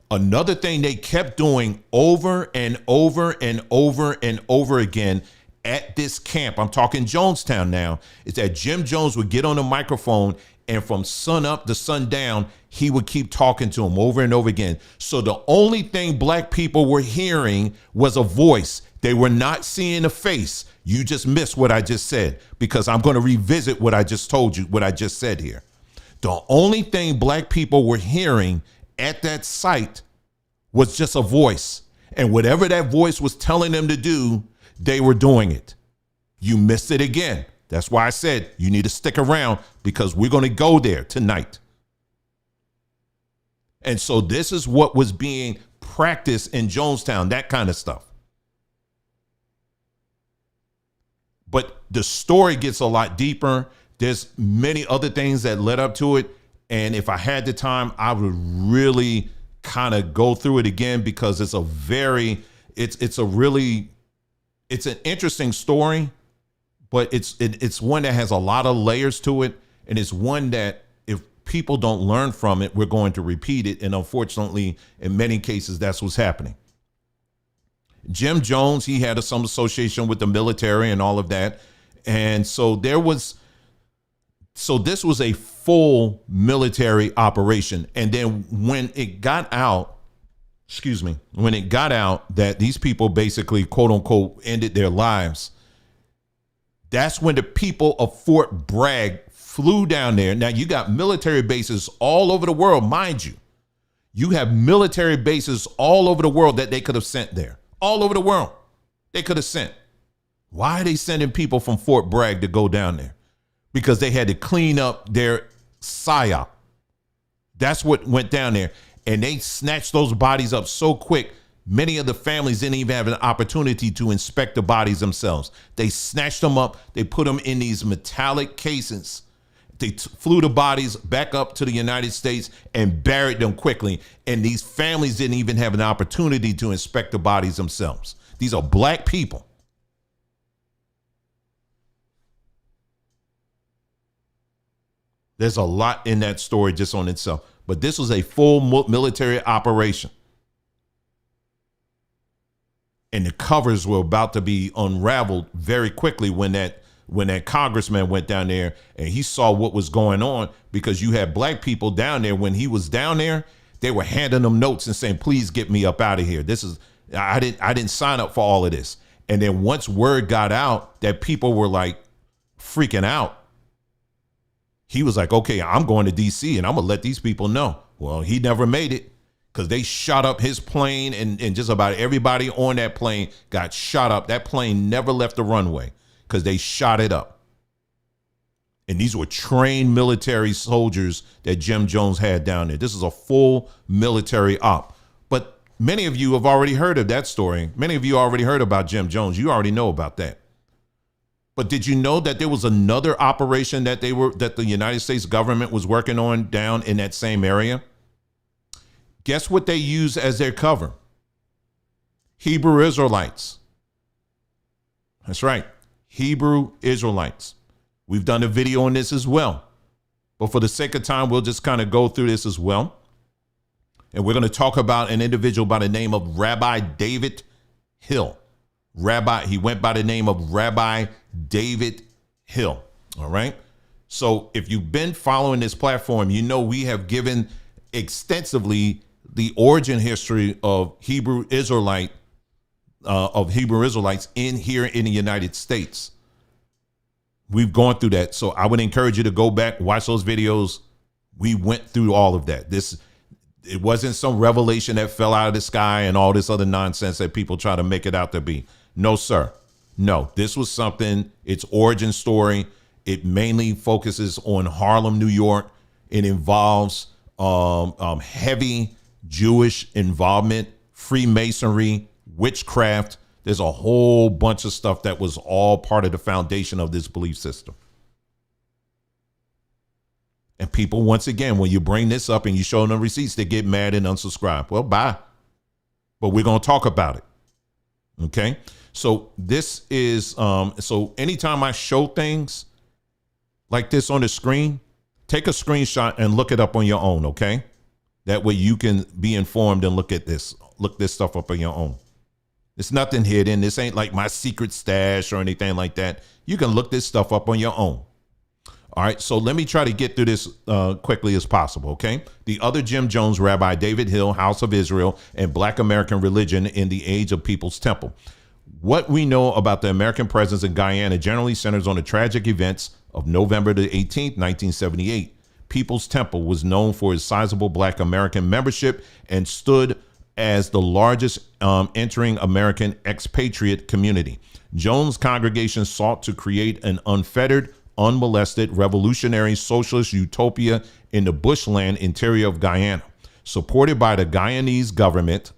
Another thing they kept doing over and over and over and over again at this camp, I'm talking Jonestown now, is that Jim Jones would get on the microphone, and from sun up to sundown, he would keep talking to them over and over again. So the only thing black people were hearing was a voice. They were not seeing a face. You just missed what I just said, because I'm going to revisit what I just told you, what I just said here. The only thing black people were hearing at that site was just a voice. And whatever that voice was telling them to do, they were doing it. You missed it again. That's why I said you need to stick around, because we're going to go there tonight. And so this is what was being practiced in Jonestown, that kind of stuff. But the story gets a lot deeper. There's many other things that led up to it. And if I had the time, I would really kind of go through it again, because it's an interesting story, but it's one that has a lot of layers to it. And it's one that if people don't learn from it, we're going to repeat it. And unfortunately, in many cases, that's what's happening. Jim Jones, he had some association with the military and all of that. And so this was a full military operation. And then when it got out that these people basically, quote unquote, ended their lives, that's when the people of Fort Bragg flew down there. Now you got military bases all over the world, mind you. You have military bases all over the world that they could have sent there. All over the world, they could have sent. Why are they sending people from Fort Bragg to go down there? Because they had to clean up their PSYOP. That's what went down there. And they snatched those bodies up so quick, many of the families didn't even have an opportunity to inspect the bodies themselves. They snatched them up. They put them in these metallic cases. They flew the bodies back up to the United States and buried them quickly. And these families didn't even have an opportunity to inspect the bodies themselves. These are black people. There's a lot in that story just on itself. But this was a full military operation. And the covers were about to be unraveled very quickly when that when that congressman went down there and he saw what was going on, because you had black people down there. When he was down there, they were handing them notes and saying, please get me up out of here. I didn't sign up for all of this. And then once word got out that people were like freaking out, he was like, okay, I'm going to DC and I'm gonna let these people know. Well, he never made it, because they shot up his plane, and just about everybody on that plane got shot up. That plane never left the runway because they shot it up. And these were trained military soldiers that Jim Jones had down there. This is a full military op. But many of you have already heard of that story. Many of you already heard about Jim Jones. You already know about that. But did you know that there was another operation that the United States government was working on down in that same area? Guess what they use as their cover? Hebrew Israelites. That's right. Hebrew Israelites. We've done a video on this as well. But for the sake of time, we'll just kind of go through this as well. And we're going to talk about an individual by the name of Rabbi David Hill. He went by the name of Rabbi David Hill. All right. So if you've been following this platform, you know we have given extensively the origin history of Hebrew Israelites in here in the United States. We've gone through that. So I would encourage you to go back, watch those videos. We went through all of that. It wasn't some revelation that fell out of the sky and all this other nonsense that people try to make it out to be. No, sir. No, this was something, its origin story. It mainly focuses on Harlem, New York. It involves heavy Jewish involvement, Freemasonry, witchcraft. There's a whole bunch of stuff that was all part of the foundation of this belief system. And people, once again, when you bring this up and you show them receipts, they get mad and unsubscribe. Well, bye. But we're going to talk about it. Okay. So this is, so anytime I show things like this on the screen, take a screenshot and look it up on your own. Okay. That way you can be informed and look this stuff up on your own. It's nothing hidden. This ain't like my secret stash or anything like that. You can look this stuff up on your own. All right, so let me try to get through this quickly as possible, okay? The other Jim Jones, Rabbi David Hill, House of Israel, and Black American religion in the age of People's Temple. What we know about the American presence in Guyana generally centers on the tragic events of November the 18th, 1978. People's Temple was known for its sizable Black American membership and stood as the largest entering American expatriate community. Jones' congregation sought to create an unfettered, unmolested, revolutionary socialist utopia in the bushland interior of Guyana. Supported by the Guyanese government,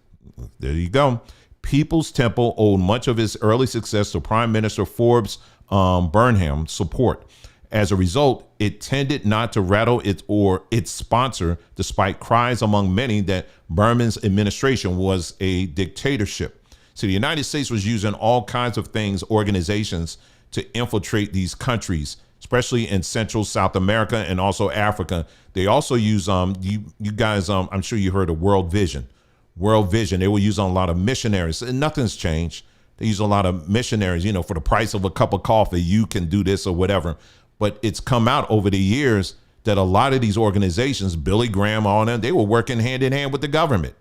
there you go, People's Temple owed much of its early success to Prime Minister Forbes Burnham's support. As a result, it tended not to rattle its sponsor, despite cries among many that Burman's administration was a dictatorship. So the United States was using all kinds of things, organizations, to infiltrate these countries, especially in Central South America and also Africa. They also use you guys I'm sure you heard of World Vision. World Vision, they were using a lot of missionaries, and nothing's changed. They use a lot of missionaries, for the price of a cup of coffee, you can do this or whatever. But it's come out over the years that a lot of these organizations, Billy Graham, all them, they were working hand in hand with the government.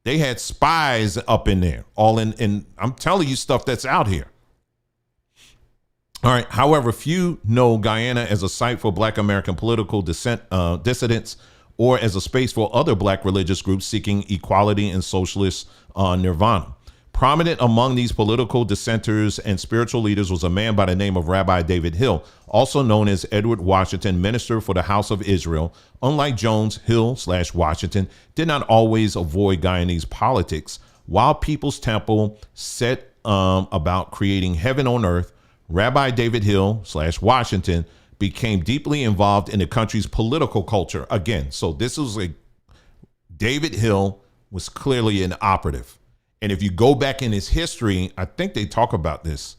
They had spies up in there, all in I'm telling you stuff that's out here. All right. However, few know Guyana as a site for Black American political dissidents or as a space for other Black religious groups seeking equality and socialist nirvana. Prominent among these political dissenters and spiritual leaders was a man by the name of Rabbi David Hill, also known as Edward Washington, minister for the House of Israel. Unlike Jones, Hill/Washington did not always avoid Guyanese politics. While People's Temple set about creating heaven on earth, Rabbi David Hill/Washington became deeply involved in the country's political culture. Again, so this was David Hill was clearly an operative. And if you go back in his history, I think they talk about this.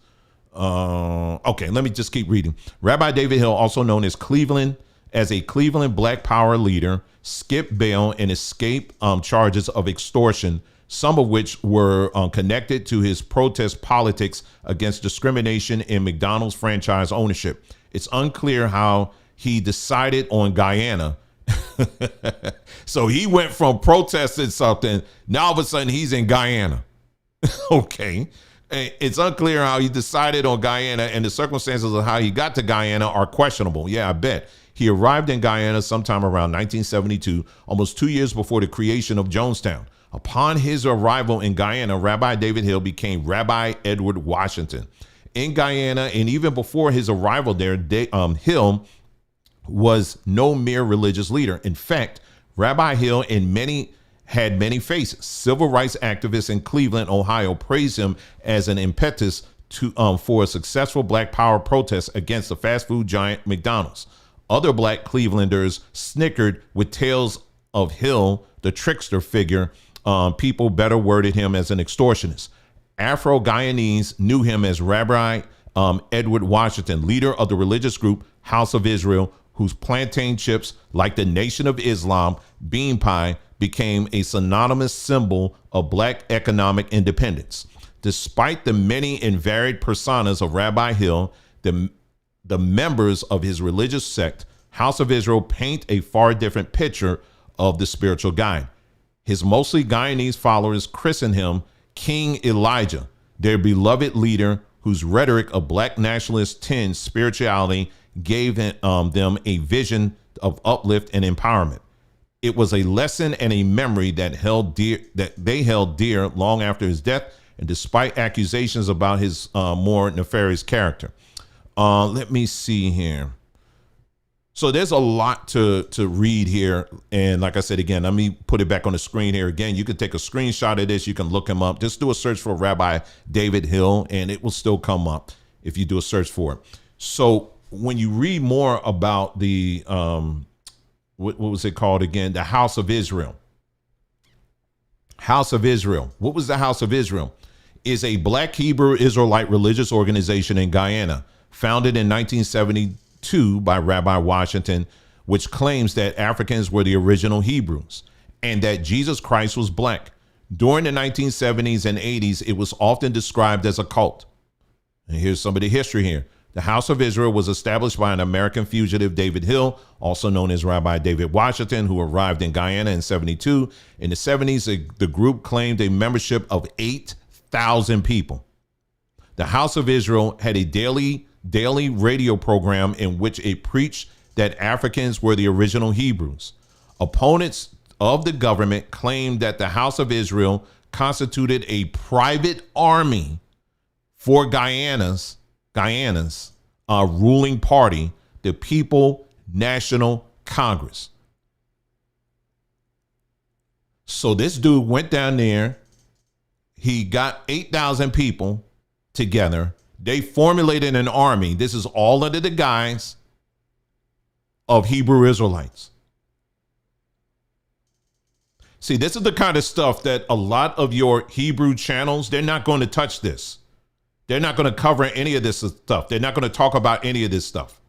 Okay, let me just keep reading. Rabbi David Hill, also known as a Cleveland Black Power leader, skipped bail and escaped charges of extortion some of which were connected to his protest politics against discrimination in McDonald's franchise ownership. It's unclear how he decided on Guyana. So he went from protesting something, now all of a sudden he's in Guyana. Okay. It's unclear how he decided on Guyana, and the circumstances of how he got to Guyana are questionable. Yeah, I bet. He arrived in Guyana sometime around 1972, almost 2 years before the creation of Jonestown. Upon his arrival in Guyana, Rabbi David Hill became Rabbi Edward Washington. In Guyana, and even before his arrival there, Hill was no mere religious leader. In fact, Rabbi Hill had many faces. Civil rights activists in Cleveland, Ohio, praised him as an impetus for a successful Black Power protest against the fast food giant McDonald's. Other Black Clevelanders snickered with tales of Hill, the trickster figure. People better worded him as an extortionist. Afro-Guyanese knew him as Rabbi Edward Washington, leader of the religious group House of Israel, whose plantain chips, like the Nation of Islam bean pie, became a synonymous symbol of Black economic independence. Despite the many and varied personas of Rabbi Hill, the members of his religious sect, House of Israel, paint a far different picture of the spiritual guide. His mostly Guyanese followers christen him King Elijah, their beloved leader, whose rhetoric of Black nationalist tinge spirituality gave them a vision of uplift and empowerment. It was a lesson and a memory that they held dear long after his death, and despite accusations about his more nefarious character. Let me see here. So there's a lot to read here. And like I said, again, let me put it back on the screen here. Again, you can take a screenshot of this. You can look him up. Just do a search for Rabbi David Hill, and it will still come up if you do a search for it. So when you read more about the, what was it called again? The House of Israel. House of Israel. What was the House of Israel? Is a Black Hebrew Israelite religious organization in Guyana, founded in 1972 by Rabbi Washington, which claims that Africans were the original Hebrews and that Jesus Christ was Black. During the 1970s and 80s, it was often described as a cult. And here's some of the history here. The House of Israel was established by an American fugitive, David Hill, also known as Rabbi David Washington, who arrived in Guyana in 72. In the 70s, the group claimed a membership of 8,000 people. The House of Israel had a daily radio program in which it preached that Africans were the original Hebrews. Opponents of the government claimed that the House of Israel constituted a private army for Guyana's ruling party, the People National Congress. So this dude went down there. He got 8,000 people together. They formulated an army. This is all under the guise of Hebrew Israelites. See, this is the kind of stuff that a lot of your Hebrew channels, they're not going to touch this. They're not going to cover any of this stuff. They're not going to talk about any of this stuff.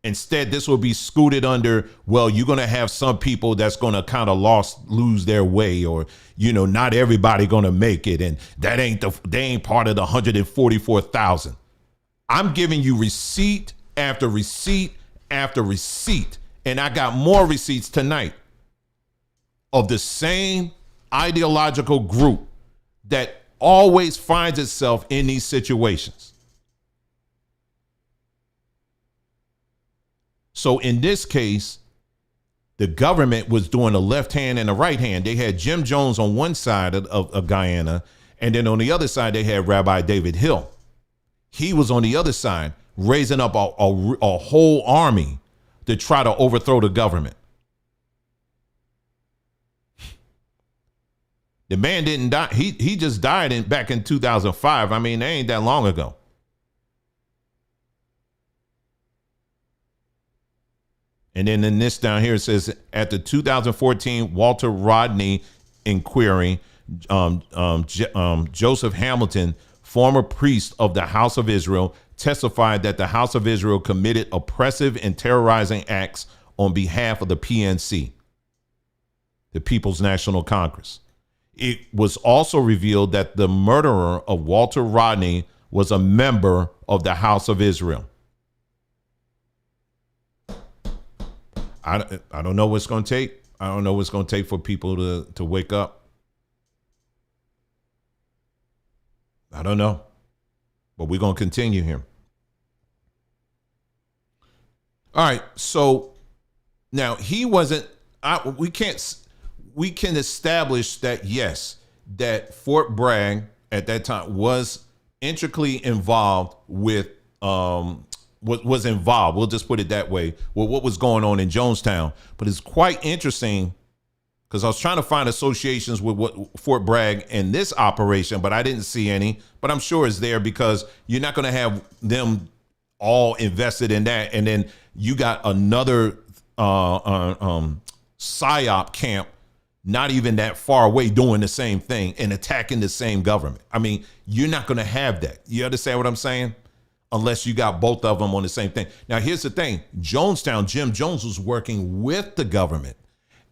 Instead, this will be scooted under, well, you're going to have some people that's going to kind of lose their way, or, not everybody going to make it. And they ain't part of the 144,000. I'm giving you receipt after receipt after receipt. And I got more receipts tonight of the same ideological group that always finds itself in these situations. So in this case, the government was doing the left hand and the right hand. They had Jim Jones on one side of Guyana, and then on the other side, they had Rabbi David Hill. He was on the other side, raising up a whole army to try to overthrow the government. The man didn't die. He just died back in 2005. I mean, that ain't that long ago. And then in this down here, it says, at the 2014 Walter Rodney inquiry, Joseph Hamilton, former priest of the House of Israel, testified that the House of Israel committed oppressive and terrorizing acts on behalf of the PNC, the People's National Congress. It was also revealed that the murderer of Walter Rodney was a member of the House of Israel. I don't know what's going to take. I don't know what's going to take for people to wake up. I don't know. But we're going to continue here. All right. So now he wasn't, we can establish that, yes, that Fort Bragg at that time was intricately involved with, was involved, we'll just put it that way, with what was going on in Jonestown. But it's quite interesting because I was trying to find associations with what Fort Bragg and this operation, but I didn't see any. But I'm sure it's there because you're not going to have them all invested in that. And then you got another PSYOP camp not even that far away doing the same thing and attacking the same government. I mean, you're not going to have that. You understand what I'm saying? Unless you got both of them on the same thing. Now, here's the thing. Jonestown, Jim Jones was working with the government.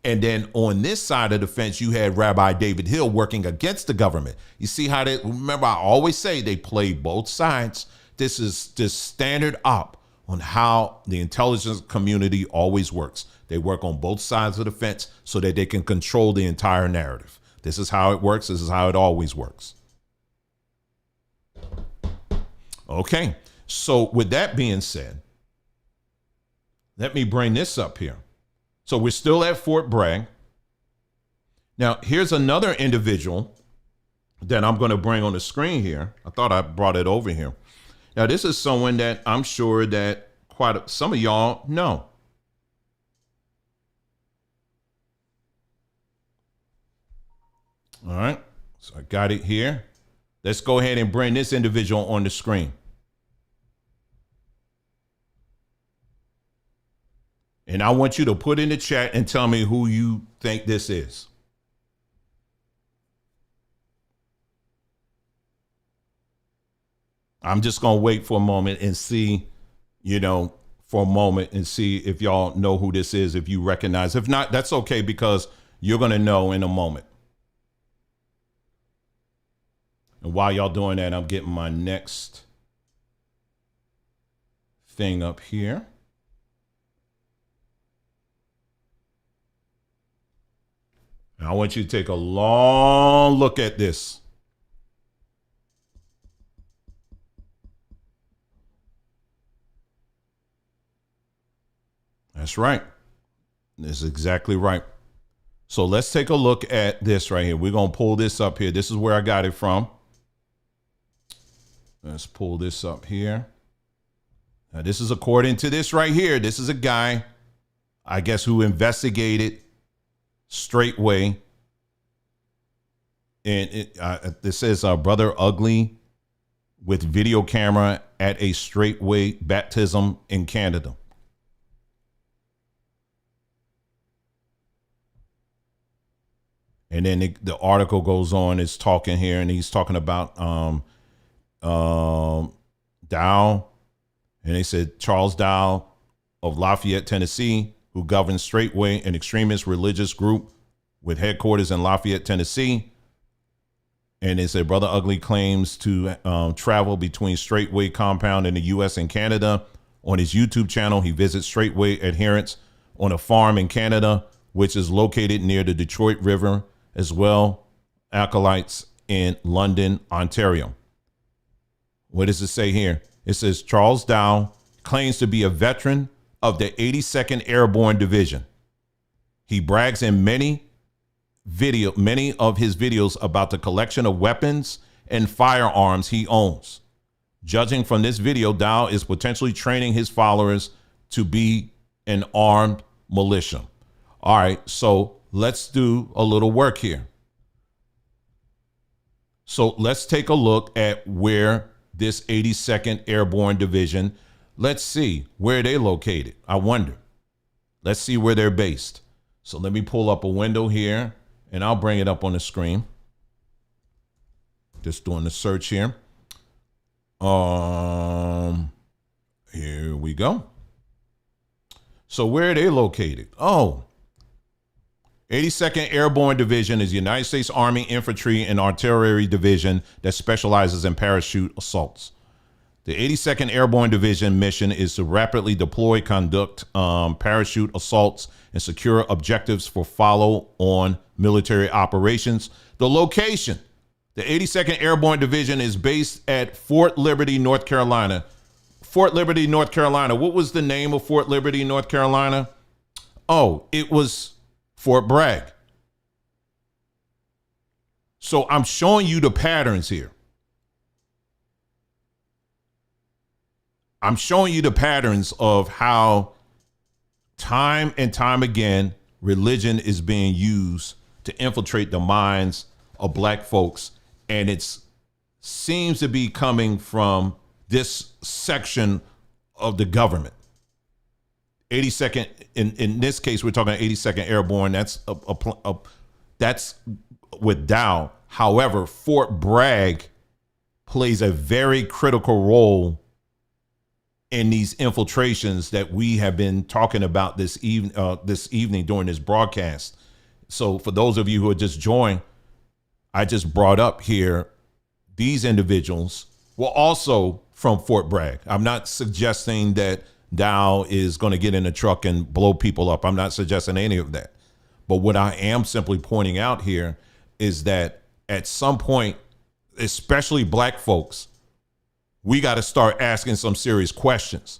And then on this side of the fence, you had Rabbi David Hill working against the government. You see how they, remember, I always say they play both sides. This is just standard op on how the intelligence community always works. They work on both sides of the fence so that they can control the entire narrative. This is how it works. This is how it always works. Okay. So with that being said, let me bring this up here. So we're still at Fort Bragg. Now, here's another individual that I'm going to bring on the screen here. I thought I brought it over here. Now, this is someone that I'm sure that some of y'all know. All right. So I got it here. Let's go ahead and bring this individual on the screen. And I want you to put in the chat and tell me who you think this is. I'm just going to wait for a moment and see, for a moment and see if y'all know who this is, if you recognize. If not, that's okay because you're going to know in a moment. And while y'all doing that, I'm getting my next thing up here. And I want you to take a long look at this. That's right. That's exactly right. So let's take a look at this right here. We're going to pull this up here. This is where I got it from. Let's pull this up here. Now, this is according to this right here. This is a guy, I guess, who investigated Straightway. And this says Brother Ugly with video camera at a Straightway baptism in Canada. And then the article goes on, it's talking here, and he's talking about Dow. And they said Charles Dow of Lafayette, Tennessee, who governs Straightway, an extremist religious group with headquarters in Lafayette, Tennessee. And they said Brother Ugly claims to travel between Straightway compound in the U.S. and Canada. On his YouTube channel, he visits Straightway adherents on a farm in Canada, which is located near the Detroit River, as well acolytes in London, Ontario. What does it say here? It says Charles Dow claims to be a veteran of the 82nd Airborne Division. He brags in many of his videos about the collection of weapons and firearms he owns. Judging from this video, Dow is potentially training his followers to be an armed militia. All right, so let's do a little work here. So let's take a look at where this 82nd Airborne Division, let's see where they're located. I wonder. Let's see where they're based. So let me pull up a window here and I'll bring it up on the screen. Just doing the search here. Here we go. So where are they located? Oh, 82nd Airborne Division is the United States Army Infantry and Artillery Division that specializes in parachute assaults. The 82nd Airborne Division mission is to rapidly deploy, conduct parachute assaults, and secure objectives for follow-on military operations. The location, the 82nd Airborne Division is based at Fort Liberty, North Carolina. Fort Liberty, North Carolina. What was the name of Fort Liberty, North Carolina? Oh, it was Fort Bragg. So I'm showing you the patterns here. I'm showing you the patterns of how time and time again, religion is being used to infiltrate the minds of black folks. And it seems to be coming from this section of the government. 82nd, in this case, we're talking 82nd Airborne. That's that's with Dow. However, Fort Bragg plays a very critical role in these infiltrations that we have been talking about this evening during this broadcast. So for those of you who are just joined, I just brought up here, these individuals were also from Fort Bragg. I'm not suggesting that Dow is going to get in a truck and blow people up. I'm not suggesting any of that. But what I am simply pointing out here is that at some point, especially black folks, we got to start asking some serious questions.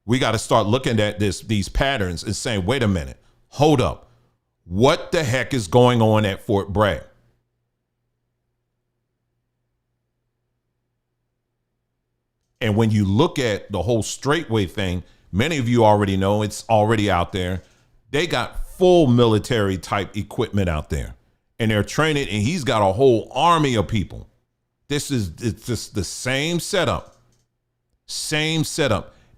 We got to start looking at these patterns and saying, wait a minute, hold up. What the heck is going on at Fort Bragg? And when you look at the whole straightway thing, many of you already know, it's already out there. They got full military type equipment out there, and they're training, and he's got a whole army of people. It's just the same setup.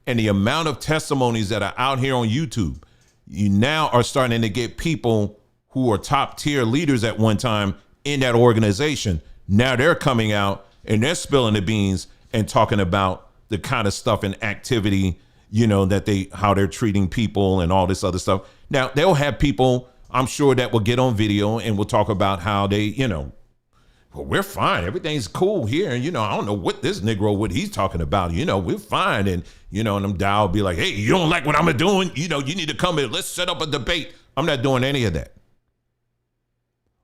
And the amount of testimonies that are out here on YouTube, you now are starting to get people who are top tier leaders at one time in that organization. Now they're coming out and they're spilling the beans and talking about the kind of stuff and activity, you know, that how they're treating people and all this other stuff. Now they'll have people, I'm sure, that will get on video and will talk about how they, you know, well, we're fine. Everything's cool here. And, you know, I don't know what this Negro, what he's talking about. You know, we're fine. And, you know, and them Dow will be like, hey, you don't like what I'm doing? You know, you need to come in. Let's set up a debate. I'm not doing any of that.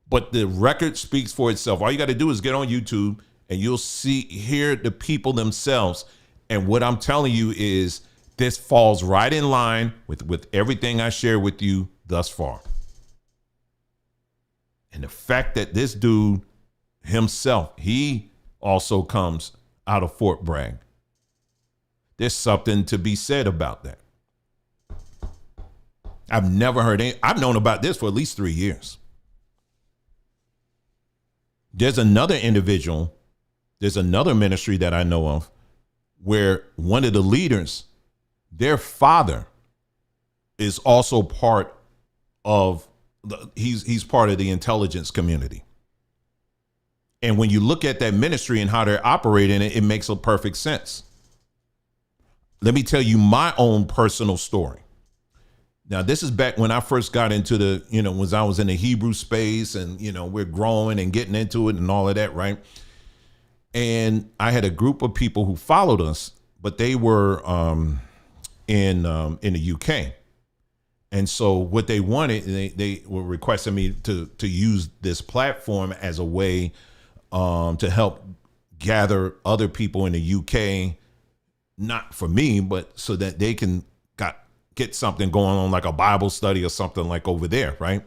But the record speaks for itself. All you got to do is get on YouTube and you'll hear the people themselves. And what I'm telling you is this falls right in line with everything I share with you thus far. And the fact that this dude himself, he also comes out of Fort Bragg. There's something to be said about that. I've never heard I've known about this for at least 3 years. There's another individual, there's another ministry that I know of where one of the leaders, their father is also part of he's part of the intelligence community. And when you look at that ministry and how they're operating, it makes a perfect sense. Let me tell you my own personal story. Now, this is back when I first got into the, you know, when I was in the Hebrew space and, you know, we're growing and getting into it and all of that, right? And I had a group of people who followed us, but they were in the UK. And so what they wanted, they were requesting me to use this platform as a way to help gather other people in the UK, not for me, but so that they can get something going on, like a Bible study or something like over there, right?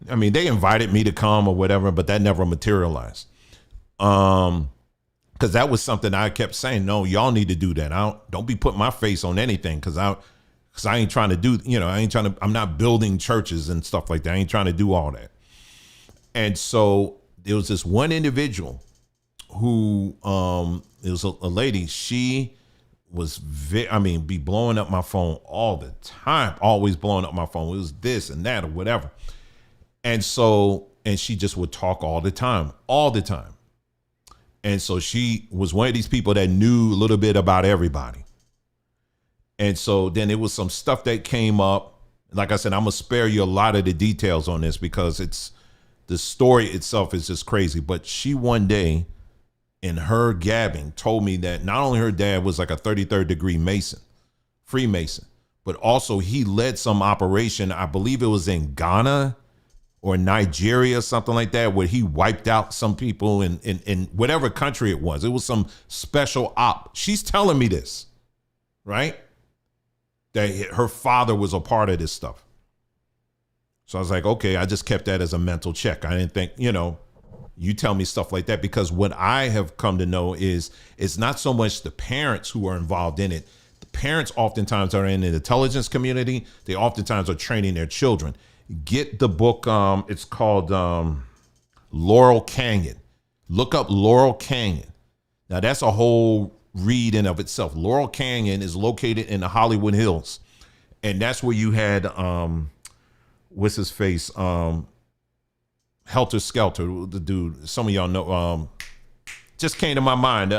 I mean, they invited me to come or whatever, but that never materialized. Because that was something I kept saying, no, y'all need to do that. Don't be putting my face on anything, because I ain't trying to do, you know, I'm not building churches and stuff like that. I ain't trying to do all that. And so there was this one individual who, it was a lady. She was be blowing up my phone all the time, always blowing up my phone. It was this and that or whatever. And so, and she just would talk all the time. And so she was one of these people that knew a little bit about everybody. And so then it was some stuff that came up Like I said, I'm gonna spare you a lot of the details on this because the story itself is just crazy. But she one day in her gabbing told me that not only her dad was like a 33rd degree Mason, Freemason, but also he led some operation. I believe it was in Ghana or Nigeria, something like that, where he wiped out some people in whatever country it was. It was some special op. She's telling me this, right? That her father was a part of this stuff. So I was like, okay, I just kept that as a mental check. I didn't think, you tell me stuff like that, because what I have come to know is it's not so much the parents who are involved in it. The parents oftentimes are in the intelligence community. They oftentimes are training their children. Get the book. It's called Laurel Canyon. Look up Laurel Canyon. Now that's a whole read in of itself. Laurel Canyon is located in the Hollywood Hills. And that's where you had, what's his face? Helter Skelter, the dude, some of y'all know, just came to my mind.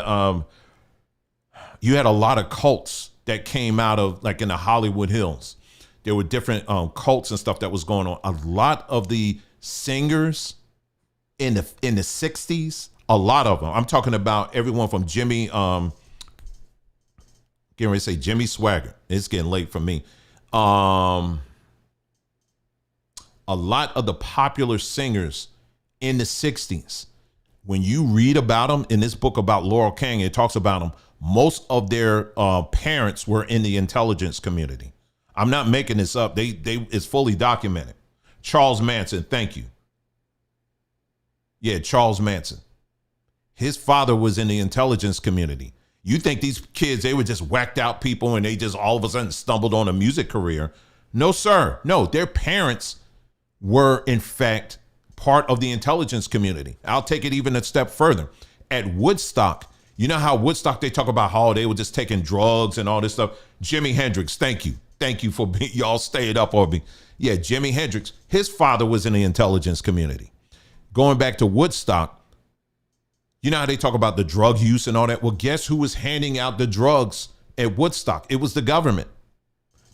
You had a lot of cults that came out of like in the Hollywood Hills. There were different cults and stuff that was going on. A lot of the singers in the 60s, a lot of them. I'm talking about everyone from Jimmy, getting ready to say Jimmy Swagger. It's getting late for me. A lot of the popular singers in the 60s, when you read about them in this book about Laurel Canyon, it talks about them. Most of their parents were in the intelligence community. I'm not making this up. It's fully documented. Charles Manson, thank you. Yeah, Charles Manson. His father was in the intelligence community. You think these kids, they were just whacked out people and they just all of a sudden stumbled on a music career? No, sir. No, their parents were in fact part of the intelligence community. I'll take it even a step further. At Woodstock, you know how Woodstock, they talk about how they were just taking drugs and all this stuff. Jimi Hendrix, thank you. Thank you for y'all staying up on me. Yeah, Jimi Hendrix, his father was in the intelligence community. Going back to Woodstock, you know how they talk about the drug use and all that? Well, guess who was handing out the drugs at Woodstock? It was the government.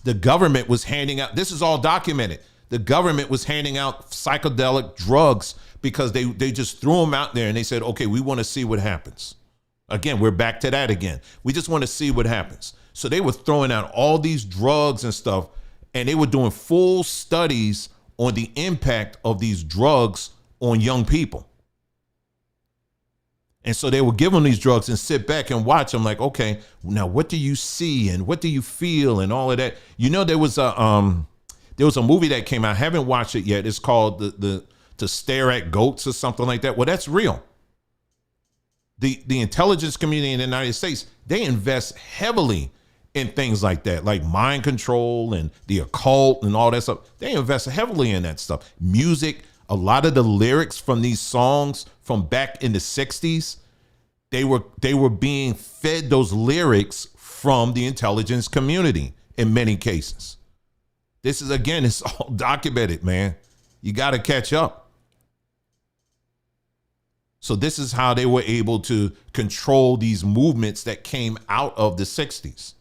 The government was handing out, this is all documented. The government was handing out psychedelic drugs because they just threw them out there and they said, okay, we want to see what happens. Again, we're back to that again. We just want to see what happens. So they were throwing out all these drugs and stuff, and they were doing full studies on the impact of these drugs on young people. And so they would give them these drugs and sit back and watch them like, okay, now what do you see and what do you feel and all of that? There was a movie that came out. I haven't watched it yet. It's called the To Stare at Goats or something like that. Well, that's real. The intelligence community in the United States, they invest heavily in things like that, like mind control and the occult and all that stuff. They invest heavily in that stuff. Music, a lot of the lyrics from these songs from back in the 60s, they were being fed those lyrics from the intelligence community in many cases. This is, again, it's all documented, man. You got to catch up. So this is how they were able to control these movements that came out of the 60s.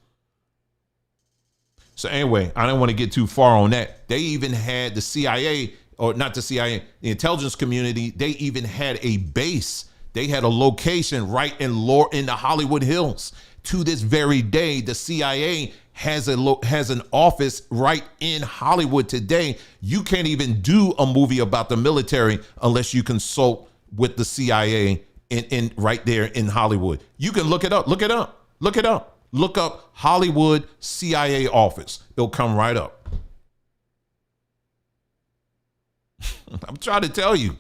So anyway, I don't want to get too far on that. They even had the CIA, or not the CIA, the intelligence community, they even had a base. They had a location right in the Hollywood Hills. To this very day, the CIA has an office right in Hollywood today. You can't even do a movie about the military unless you consult with the CIA in right there in Hollywood. You can look it up. Look it up. Look it up. Look up Hollywood CIA office. It'll come right up. I'm trying to tell you.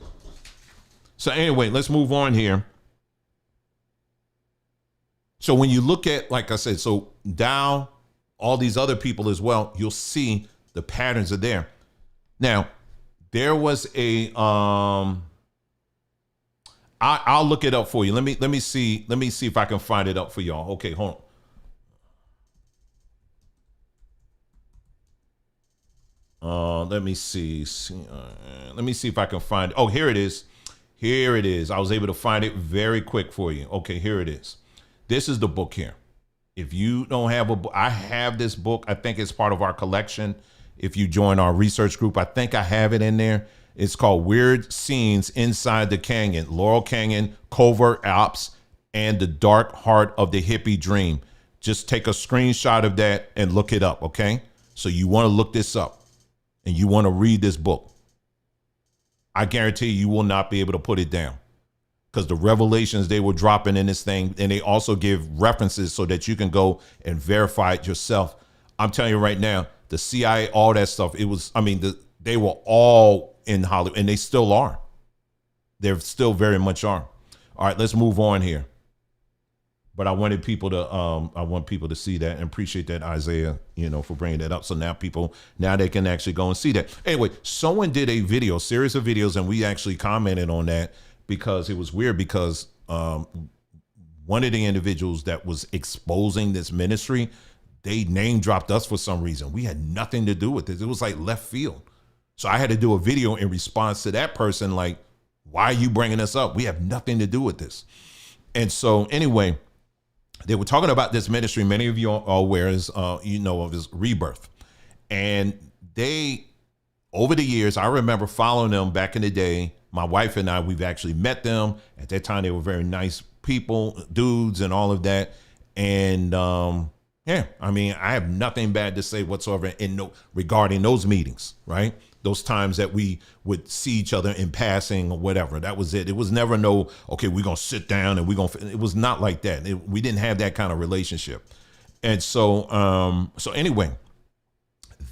So anyway, let's move on here. So when you look at, like I said, so Dow, all these other people as well, you'll see the patterns are there. Now, there was a I'll look it up for you. Let me see if I can find it up for y'all. Okay, hold on. Let me see. Let me see if I can find it. Oh, here it is. Here it is. I was able to find it very quick for you. Okay, here it is. This is the book here. If you don't have a book, I have this book. I think it's part of our collection. if you join our research group. I think I have it in there. It's called Weird Scenes Inside the Canyon, Laurel Canyon, Covert Ops, and the Dark Heart of the Hippie Dream. Just take a screenshot of that and look it up, okay? So you want to look this up and you want to read this book. I guarantee you will not be able to put it down, because the revelations they were dropping in this thing, and they also give references so that you can go and verify it yourself. I'm telling you right now, the CIA, all that stuff, it was, I mean, they were all in Hollywood, and they still are. They're still very much are. All right, let's move on here. But I wanted people to, I want people to see that, and appreciate that, Isaiah, for bringing that up. So now they can actually go and see that. Anyway, someone did a video, series of videos, and we actually commented on that because it was weird, because one of the individuals that was exposing this ministry, they name dropped us for some reason. We had nothing to do with this. It was like left field. So I had to do a video in response to that person, like, why are you bringing us up? We have nothing to do with this. And so anyway, they were talking about this ministry. Many of you are aware, of his Rebirth. And they, over the years, I remember following them back in the day. My wife and I, we've actually met them. At that time, they were very nice people, dudes, and all of that. And yeah, I mean, I have nothing bad to say whatsoever regarding those meetings, right? Those times that we would see each other in passing or whatever. That was it. It was never okay, we're going to sit down and it was not like that. We didn't have that kind of relationship. And so anyway,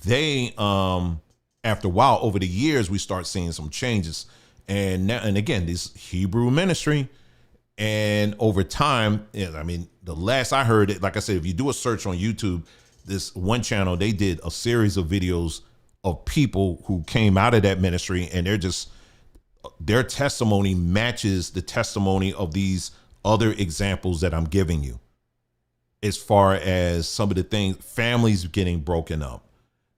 they, after a while, over the years, we start seeing some changes. And now, and again, this Hebrew ministry, and over time, I mean, the last I heard it, like I said, if you do a search on YouTube, this one channel, they did a series of videos of people who came out of that ministry, and their testimony matches the testimony of these other examples that I'm giving you, as far as some of the things, families getting broken up,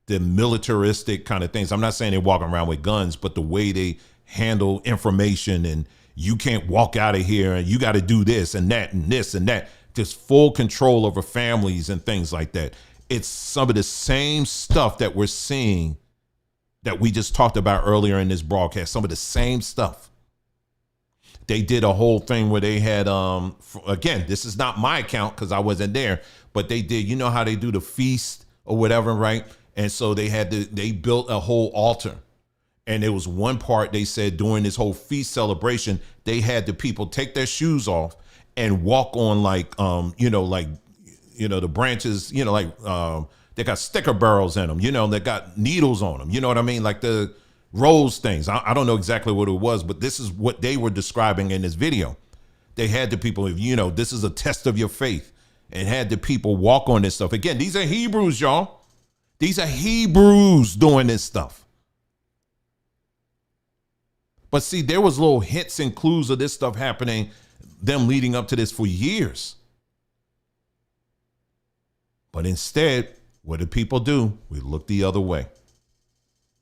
the militaristic kind of things. I'm not saying they're walking around with guns, but the way they handle information, and you can't walk out of here and you got to do this and that and this and that, just full control over families and things like that. It's some of the same stuff that we're seeing that we just talked about earlier in this broadcast, some of the same stuff. They did a whole thing where they had, again, this is not my account because I wasn't there, but they did, you know how they do the feast or whatever, right? And so they built a whole altar. And there was one part they said during this whole feast celebration, they had the people take their shoes off and walk on the branches, they got sticker barrels in them, they got needles on them. You know what I mean? Like the rose things. I don't know exactly what it was, but this is what they were describing in this video. They had the people, this is a test of your faith, and had the people walk on this stuff. Again, these are Hebrews, y'all. These are Hebrews doing this stuff. But see, there was little hints and clues of this stuff happening, them leading up to this for years. But instead, what do people do? We look the other way.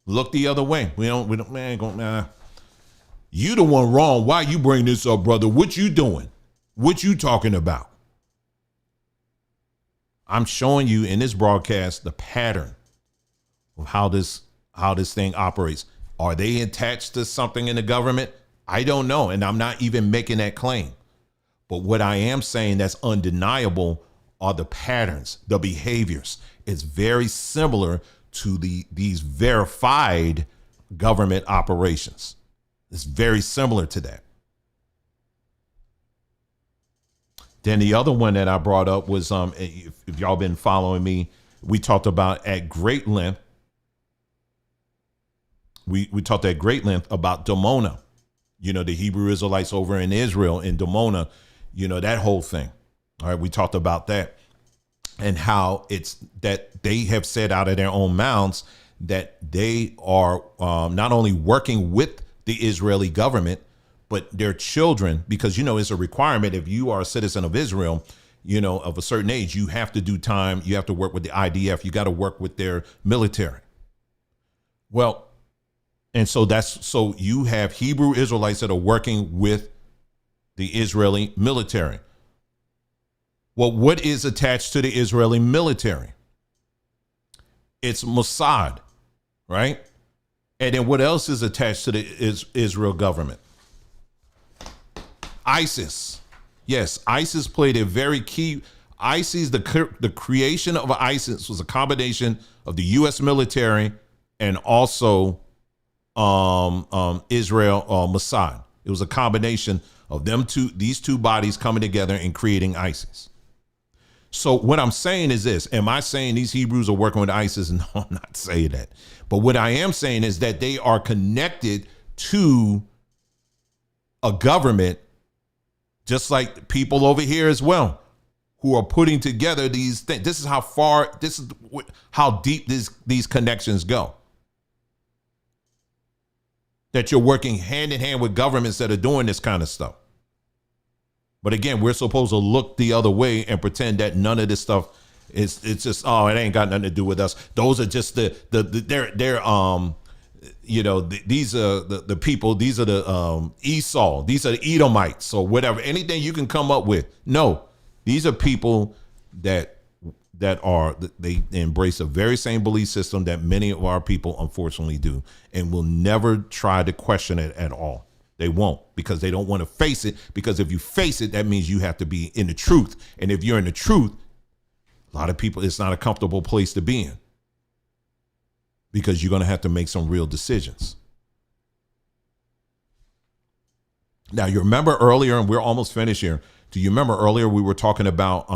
Look the other way. We don't, man, you the one wrong. Why you bring this up, brother? What you doing? What you talking about? I'm showing you in this broadcast the pattern of how this thing operates. Are they attached to something in the government? I don't know. And I'm not even making that claim. But what I am saying that's undeniable are the patterns, the behaviors. It's very similar to these verified government operations. It's very similar to that. Then the other one that I brought up was, if y'all been following me, we talked about at great length. We talked at great length about Dimona, the Hebrew Israelites over in Israel, in Dimona, that whole thing. All right. We talked about that, and how it's that they have said out of their own mouths that they are not only working with the Israeli government, but their children, because, it's a requirement. If you are a citizen of Israel, of a certain age, you have to do time. You have to work with the IDF. You got to work with their military. Well, and so you have Hebrew Israelites that are working with the Israeli military. Well, what is attached to the Israeli military? It's Mossad. right? And then what else is attached to the Israel government? ISIS. Yes, ISIS played a very key. ISIS, the creation of ISIS was a combination of the U.S. military and also Israel, Mossad. It was a combination of these two bodies coming together and creating ISIS. So what I'm saying is this: am I saying these Hebrews are working with ISIS? No, I'm not saying that. But what I am saying is that they are connected to a government, just like people over here as well, who are putting together these things. This is how deep these connections go. That you're working hand in hand with governments that are doing this kind of stuff. But again, we're supposed to look the other way and pretend that none of this stuff it's just, oh, it ain't got nothing to do with us. Those are just they're these are the people, these are the Esau, these are the Edomites or whatever, anything you can come up with. No, these are people that they embrace the very same belief system that many of our people unfortunately do, and will never try to question it at all. They won't, because they don't want to face it, because if you face it, that means you have to be in the truth. And if you're in the truth, a lot of people, it's not a comfortable place to be in, because you're going to have to make some real decisions. Now, you remember earlier, and we're almost finished here. Do you remember earlier we were talking about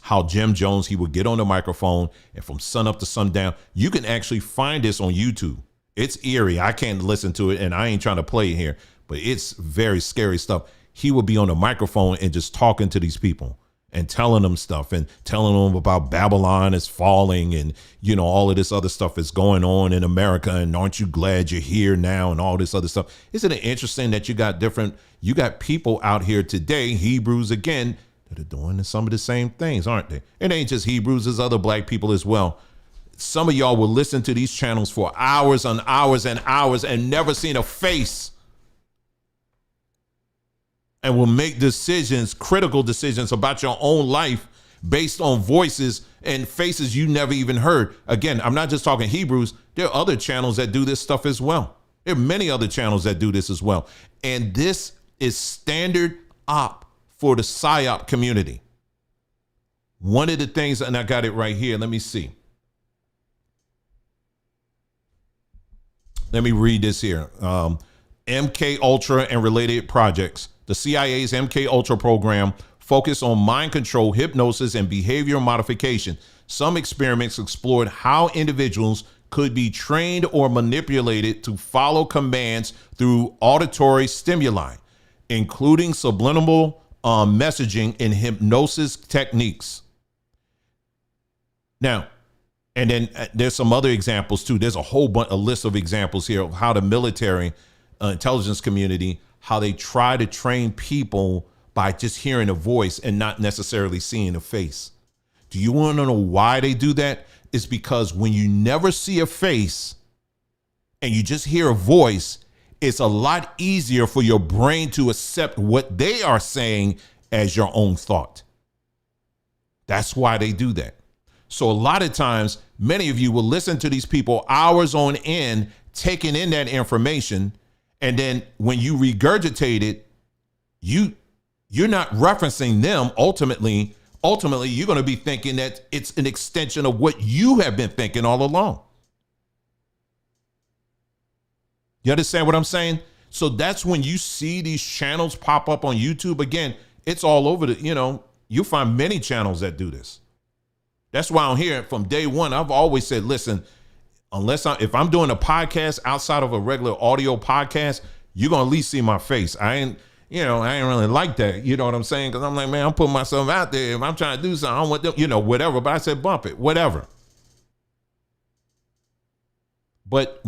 how Jim Jones, he would get on the microphone, and from sun up to sundown, you can actually find this on YouTube. It's eerie. I can't listen to it, and I ain't trying to play it here, but it's very scary stuff. He would be on the microphone and just talking to these people and telling them stuff and telling them about Babylon is falling and, all of this other stuff is going on in America. And aren't you glad you're here now and all this other stuff? Isn't it interesting that you got people out here today, Hebrews again, that are doing some of the same things, aren't they? It ain't just Hebrews, there's other black people as well. Some of y'all will listen to these channels for hours and hours and hours and never seen a face, and will make decisions, critical decisions about your own life based on voices and faces you never even heard. Again, I'm not just talking Hebrews. There are other channels that do this stuff as well. There are many other channels that do this as well. And this is standard op for the PSYOP community. One of the things, and I got it right here. Let me see. Let me read this here. MK Ultra and related projects. The CIA's MK Ultra program focused on mind control, hypnosis, and behavior modification. Some experiments explored how individuals could be trained or manipulated to follow commands through auditory stimuli, including subliminal messaging and hypnosis techniques. Now, and then there's some other examples too. There's a list of examples here of how the military intelligence community, how they try to train people by just hearing a voice and not necessarily seeing a face. Do you want to know why they do that? It's because when you never see a face and you just hear a voice, it's a lot easier for your brain to accept what they are saying as your own thought. That's why they do that. So a lot of times, many of you will listen to these people hours on end, taking in that information. And then when you regurgitate it, you're not referencing them. Ultimately, you're going to be thinking that it's an extension of what you have been thinking all along. You understand what I'm saying? So that's when you see these channels pop up on YouTube. Again, it's all over you'll find many channels that do this. That's why I'm here from day one. I've always said, listen, if I'm doing a podcast outside of a regular audio podcast, you're going to at least see my face. I ain't really like that. You know what I'm saying? Because I'm like, man, I'm putting myself out there. If I'm trying to do something, I don't want them, whatever. But I said, bump it, whatever. But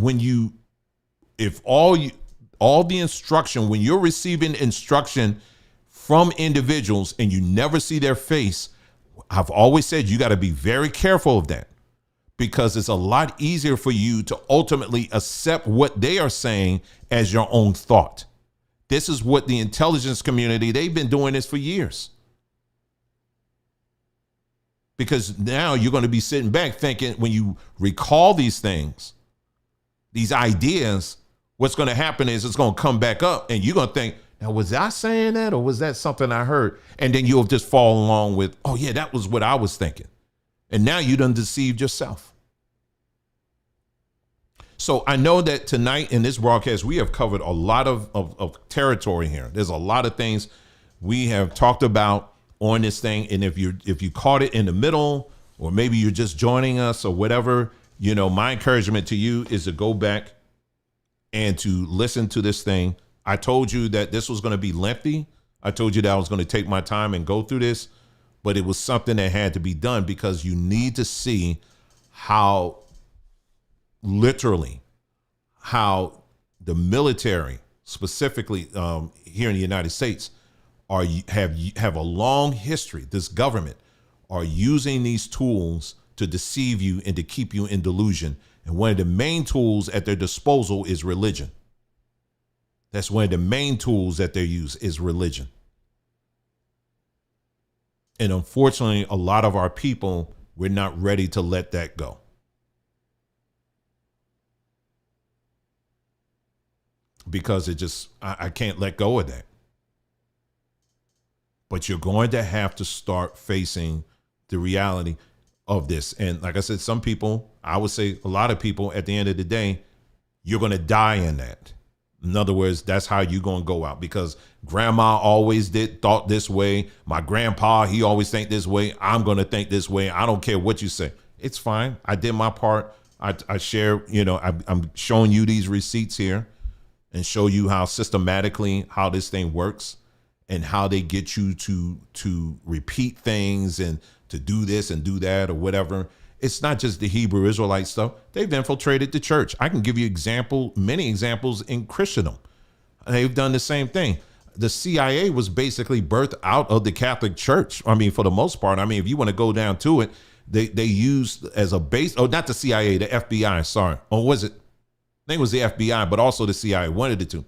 if all the instruction, when you're receiving instruction from individuals and you never see their face, I've always said you got to be very careful of that, because it's a lot easier for you to ultimately accept what they are saying as your own thought. This is what the intelligence community, they've been doing this for years. Because now you're going to be sitting back thinking, when you recall these things, these ideas, what's going to happen is it's going to come back up and you're going to think, now, was I saying that or was that something I heard? And then you'll just fall along with, oh, yeah, that was what I was thinking. And now you done deceived yourself. So I know that tonight in this broadcast, we have covered a lot of territory here. There's a lot of things we have talked about on this thing. And if you caught it in the middle, or maybe you're just joining us or whatever, you know, my encouragement to you is to go back and to listen to this thing. I told you that this was going to be lengthy. I told you that I was going to take my time and go through this, but it was something that had to be done because you need to see how literally how the military, specifically here in the United States, have a long history. This government are using these tools to deceive you and to keep you in delusion. And one of the main tools at their disposal is religion. That's one of the main tools that they use is religion. And unfortunately, a lot of our people, we're not ready to let that go. Because I can't let go of that. But you're going to have to start facing the reality of this. And like I said, some people, I would say a lot of people at the end of the day, you're going to die in that. In other words, that's how you're going to go out because grandma always thought this way. My grandpa, he always think this way. I'm going to think this way. I don't care what you say. It's fine. I did my part. I share, you know, I'm showing you these receipts here and show you how systematically how this thing works and how they get you to repeat things and to do this and do that or whatever. It's not just the Hebrew Israelite stuff. They've infiltrated the church. I can give you many examples in Christendom. They've done the same thing. The CIA was basically birthed out of the Catholic Church. I mean, for the most part, I mean, if you want to go down to it, they used as a base, not the CIA, the FBI, sorry. Or was it? I think it was the FBI, but also the CIA, one of the two.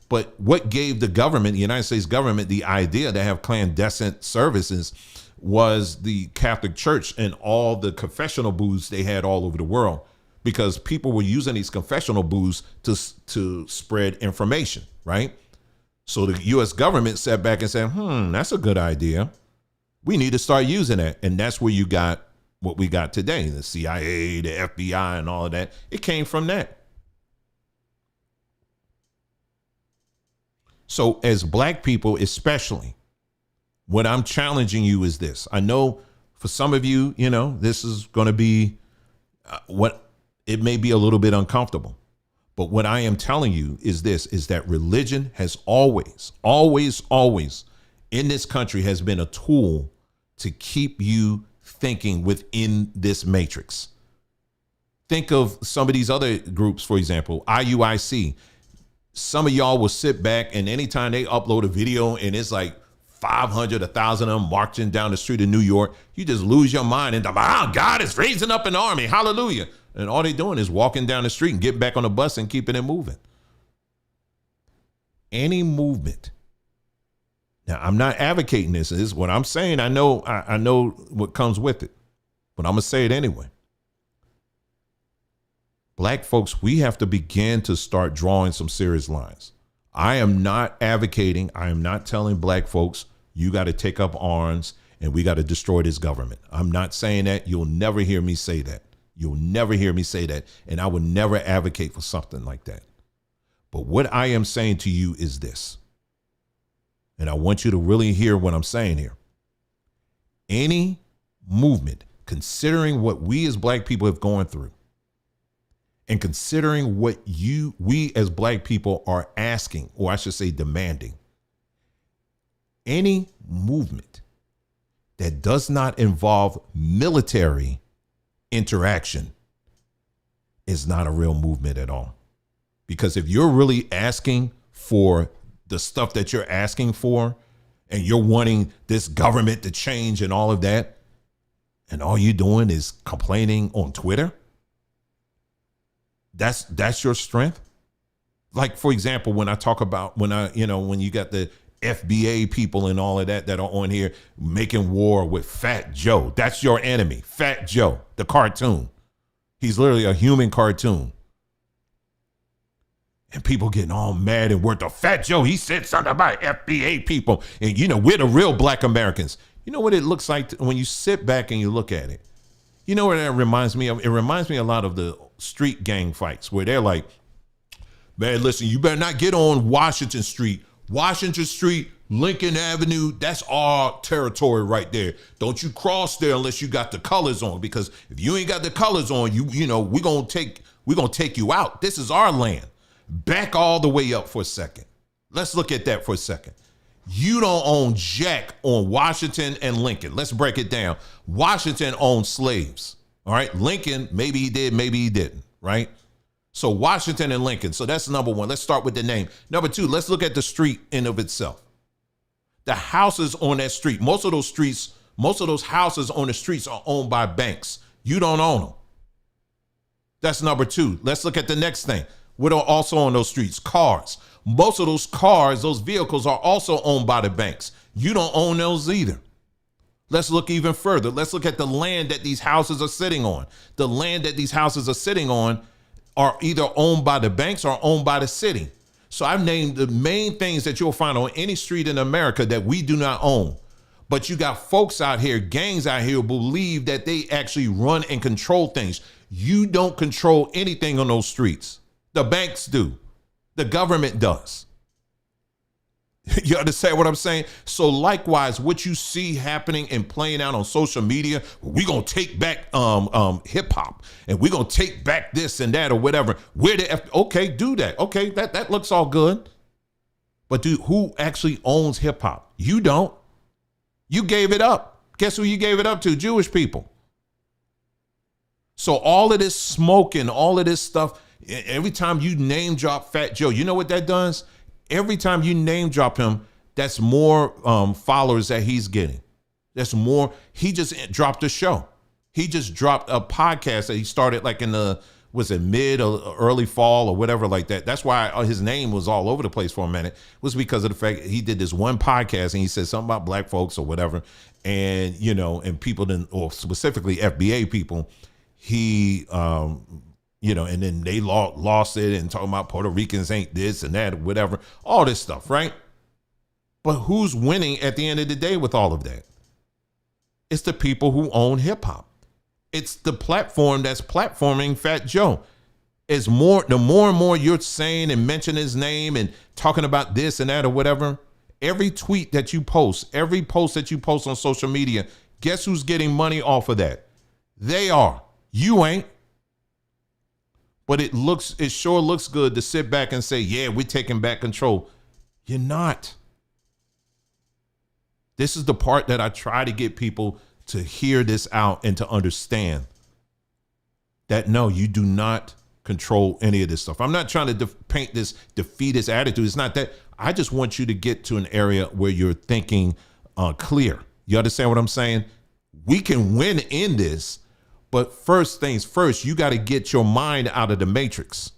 But what gave the government, the United States government, the idea to have clandestine services was the Catholic Church and all the confessional booths they had all over the world, because people were using these confessional booths to spread information, right? So the U.S. government sat back and said, that's a good idea. We need to start using that. And that's where you got what we got today, the CIA, the FBI, and all of that. It came from that. So as Black people, especially, what I'm challenging you is this. I know for some of you, you know, this is going to be it may be a little bit uncomfortable. But what I am telling you is this, is that religion has always in this country has been a tool to keep you thinking within this matrix. Think of some of these other groups, for example, IUIC. Some of y'all will sit back and anytime they upload a video and it's like 500, 1,000 of them marching down the street of New York, you just lose your mind and God is raising up an army. Hallelujah. And all they're doing is walking down the street and getting back on the bus and keeping it moving. Any movement. Now, I'm not advocating this. This is what I'm saying. I know what comes with it, but I'm going to say it anyway. Black folks, we have to begin to start drawing some serious lines. I am not advocating. I am not telling Black folks, you got to take up arms and we got to destroy this government. I'm not saying that. You'll never hear me say that. You'll never hear me say that. And I would never advocate for something like that. But what I am saying to you is this. And I want you to really hear what I'm saying here. Any movement, considering what we as Black people have gone through, and considering what we as Black people are asking, or I should say demanding, any movement that does not involve military interaction is not a real movement at all. Because if you're really asking for the stuff that you're asking for, and you're wanting this government to change and all of that, and all you're doing is complaining on Twitter, that's your strength. Like, for example, when I talk about when you got the FBA people and all of that are on here making war with Fat Joe. That's your enemy, Fat Joe, the cartoon. He's literally a human cartoon. And people getting all mad and worked. Fat Joe, he said something about FBA people. And, we're the real black Americans. You know what it looks like when you sit back and you look at it? You know what that reminds me of? It reminds me a lot of the street gang fights where they're like, man, listen, you better not get on Washington Street. Washington Street, Lincoln Avenue, that's our territory right there. Don't you cross there unless you got the colors on, because if you ain't got the colors on, we're gonna take you out. This is our land. Back all the way up for a second. Let's look at that for a second. You don't own jack on Washington and Lincoln. Let's break it down. Washington owned slaves. All right. Lincoln, maybe he did, maybe he didn't. Right. So Washington and Lincoln. So that's number one. Let's start with the name. Number two, let's look at the street in of itself. The houses on that street, most of those houses on the streets are owned by banks. You don't own them. That's number two. Let's look at the next thing. What are also on those streets? Cars. Most of those cars, those vehicles are also owned by the banks. You don't own those either. Let's look even further. Let's look at the land that these houses are sitting on. The land that these houses are sitting on are either owned by the banks or owned by the city. So I've named the main things that you'll find on any street in America that we do not own. But you got folks out here, gangs out here, who believe that they actually run and control things. You don't control anything on those streets. The banks do. The government does. You understand what I'm saying? So likewise, what you see happening and playing out on social media, we're going to take back hip hop and we're going to take back this and that or whatever. Okay, do that. Okay, that looks all good. But dude, who actually owns hip hop? You don't. You gave it up. Guess who you gave it up to? Jewish people. So all of this smoking, all of this stuff, every time you name drop Fat Joe, you know what that does? Every time you name drop him, that's more followers that he's getting. That's more. He just dropped a show. He just dropped a podcast that he started like in the, was it mid or early fall or whatever like that. That's why his name was all over the place for a minute, was because of the fact he did this one podcast and he said something about black folks or whatever. And, and people didn't, or specifically FBA people, he, and then they lost it and talking about Puerto Ricans ain't this and that, whatever, all this stuff, right? But who's winning at the end of the day with all of that? It's the people who own hip hop. It's the platform that's platforming Fat Joe. The more and more you're saying and mentioning his name and talking about this and that or whatever, every tweet that you post, every post that you post on social media, guess who's getting money off of that? They are. You ain't. But it sure looks good to sit back and say, yeah, we're taking back control. You're not. This is the part that I try to get people to hear this out and to understand that, no, you do not control any of this stuff. I'm not trying to paint this defeatist attitude. It's not that. I just want you to get to an area where you're thinking clear. You understand what I'm saying? We can win in this. But first things first, you got to get your mind out of the matrix.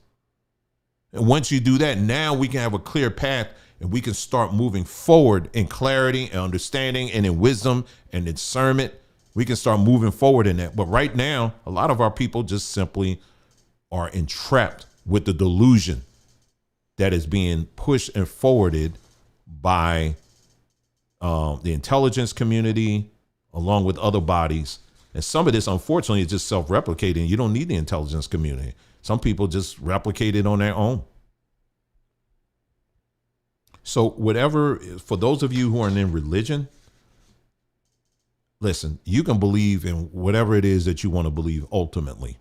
And once you do that, now we can have a clear path and we can start moving forward in clarity and understanding and in wisdom and discernment. We can start moving forward in that. But right now, a lot of our people just simply are entrapped with the delusion that is being pushed and forwarded by the intelligence community, along with other bodies. And some of this, unfortunately, is just self-replicating. You don't need the intelligence community. Some people just replicate it on their own. So whatever, for those of you who are in religion, listen, you can believe in whatever it is that you want to believe ultimately.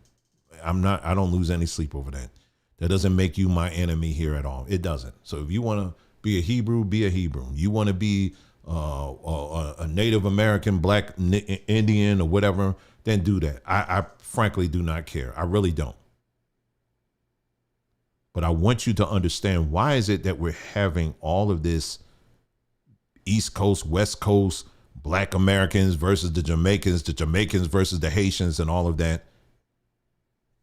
I don't lose any sleep over that. That doesn't make you my enemy here at all. It doesn't. So if you want to be a Hebrew, be a Hebrew. You want to be a Native American, Black, Indian, or whatever, then do that. I frankly do not care. I really don't. But I want you to understand, why is it that we're having all of this East Coast, West Coast, Black Americans versus the Jamaicans versus the Haitians and all of that?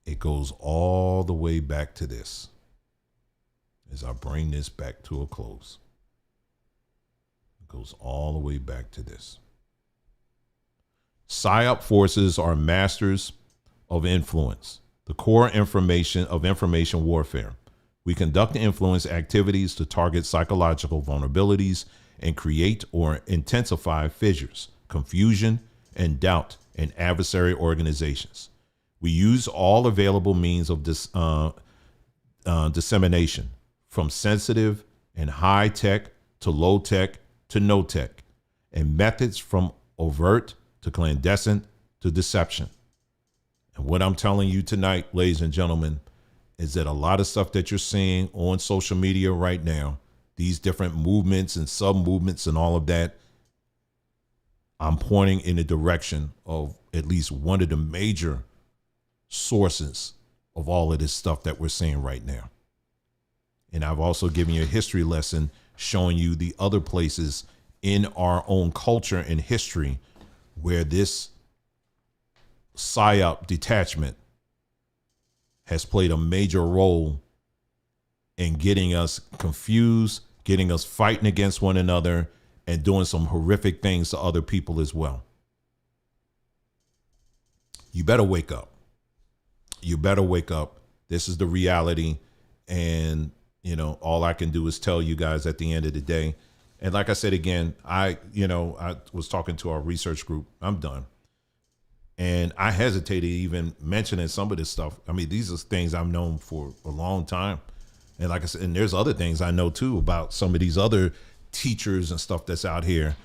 It goes all the way back to this, as I bring this back to a close. Goes all the way back to this. PSYOP forces are masters of influence, the core information warfare. We conduct influence activities to target psychological vulnerabilities and create or intensify fissures, confusion, and doubt in adversary organizations. We use all available means of dissemination, from sensitive and high tech to low tech to no tech, and methods from overt to clandestine to deception. And what I'm telling you tonight, ladies and gentlemen, is that a lot of stuff that you're seeing on social media right now, these different movements and sub-movements and all of that, I'm pointing in the direction of at least one of the major sources of all of this stuff that we're seeing right now. And I've also given you a history lesson showing you the other places in our own culture and history where this PSYOP detachment has played a major role in getting us confused, getting us fighting against one another, and doing some horrific things to other people as well. You better wake up. You better wake up. This is the reality. And, you know, all I can do is tell you guys at the end of the day. And like I said, again, I was talking to our research group. I'm done. And I hesitated even mentioning some of this stuff. I mean, these are things I've known for a long time. And like I said, and there's other things I know too about some of these other teachers and stuff that's out here.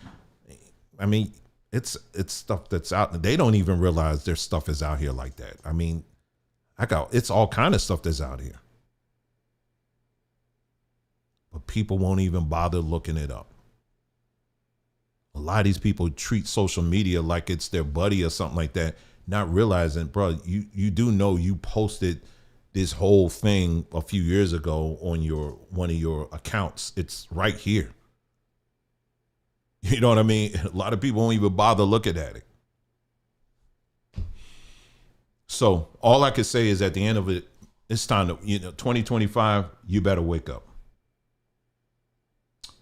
I mean, it's stuff that's out. They don't even realize their stuff is out here like that. I mean, it's all kind of stuff that's out here. But people won't even bother looking it up. A lot of these people treat social media like it's their buddy or something like that, not realizing, bro, you do know you posted this whole thing a few years ago on one of your accounts. It's right here. You know what I mean? A lot of people won't even bother looking at it. So all I can say is at the end of it, it's time to, 2025, you better wake up.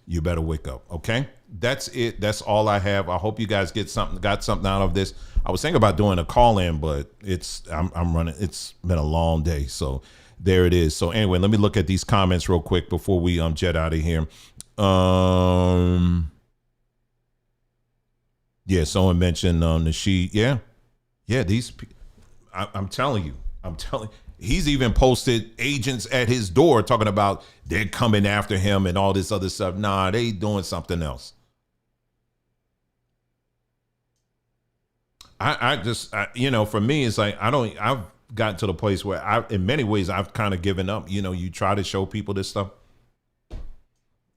You better wake up. Okay. That's it. That's all I have. I hope you guys got something out of this. I was thinking about doing a call in, but I'm running. It's been a long day. So there it is. So anyway, let me look at these comments real quick before we jet out of here. Yeah. Someone mentioned Nasheed. Yeah. I'm telling you, he's even posted agents at his door talking about they're coming after him and all this other stuff. Nah, they doing something else. For me, it's like, I've gotten to the place where in many ways, I've kind of given up. You try to show people this stuff.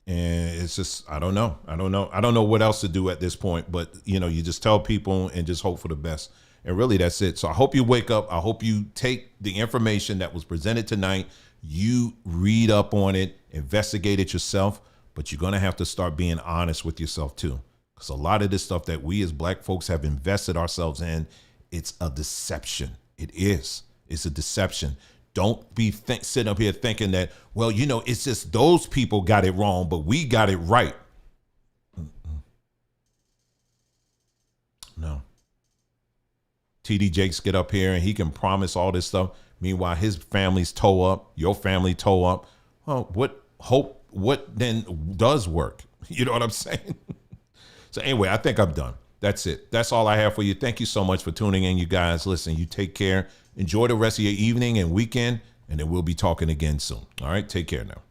And it's just, I don't know. I don't know what else to do at this point, but you just tell people and just hope for the best. And really, that's it. So I hope you wake up. I hope you take the information that was presented tonight. You read up on it, investigate it yourself, but you're going to have to start being honest with yourself too. Because a lot of this stuff that we as Black folks have invested ourselves in, it's a deception. It is. It's a deception. Don't be sitting up here thinking that, well, it's just those people got it wrong, but we got it right. No. TD Jakes get up here and he can promise all this stuff. Meanwhile, his family's toe up, your family toe up. Well, what then does work? You know what I'm saying? So anyway, I think I'm done. That's it. That's all I have for you. Thank you so much for tuning in, you guys. Listen, you take care. Enjoy the rest of your evening and weekend, and then we'll be talking again soon. All right, take care now.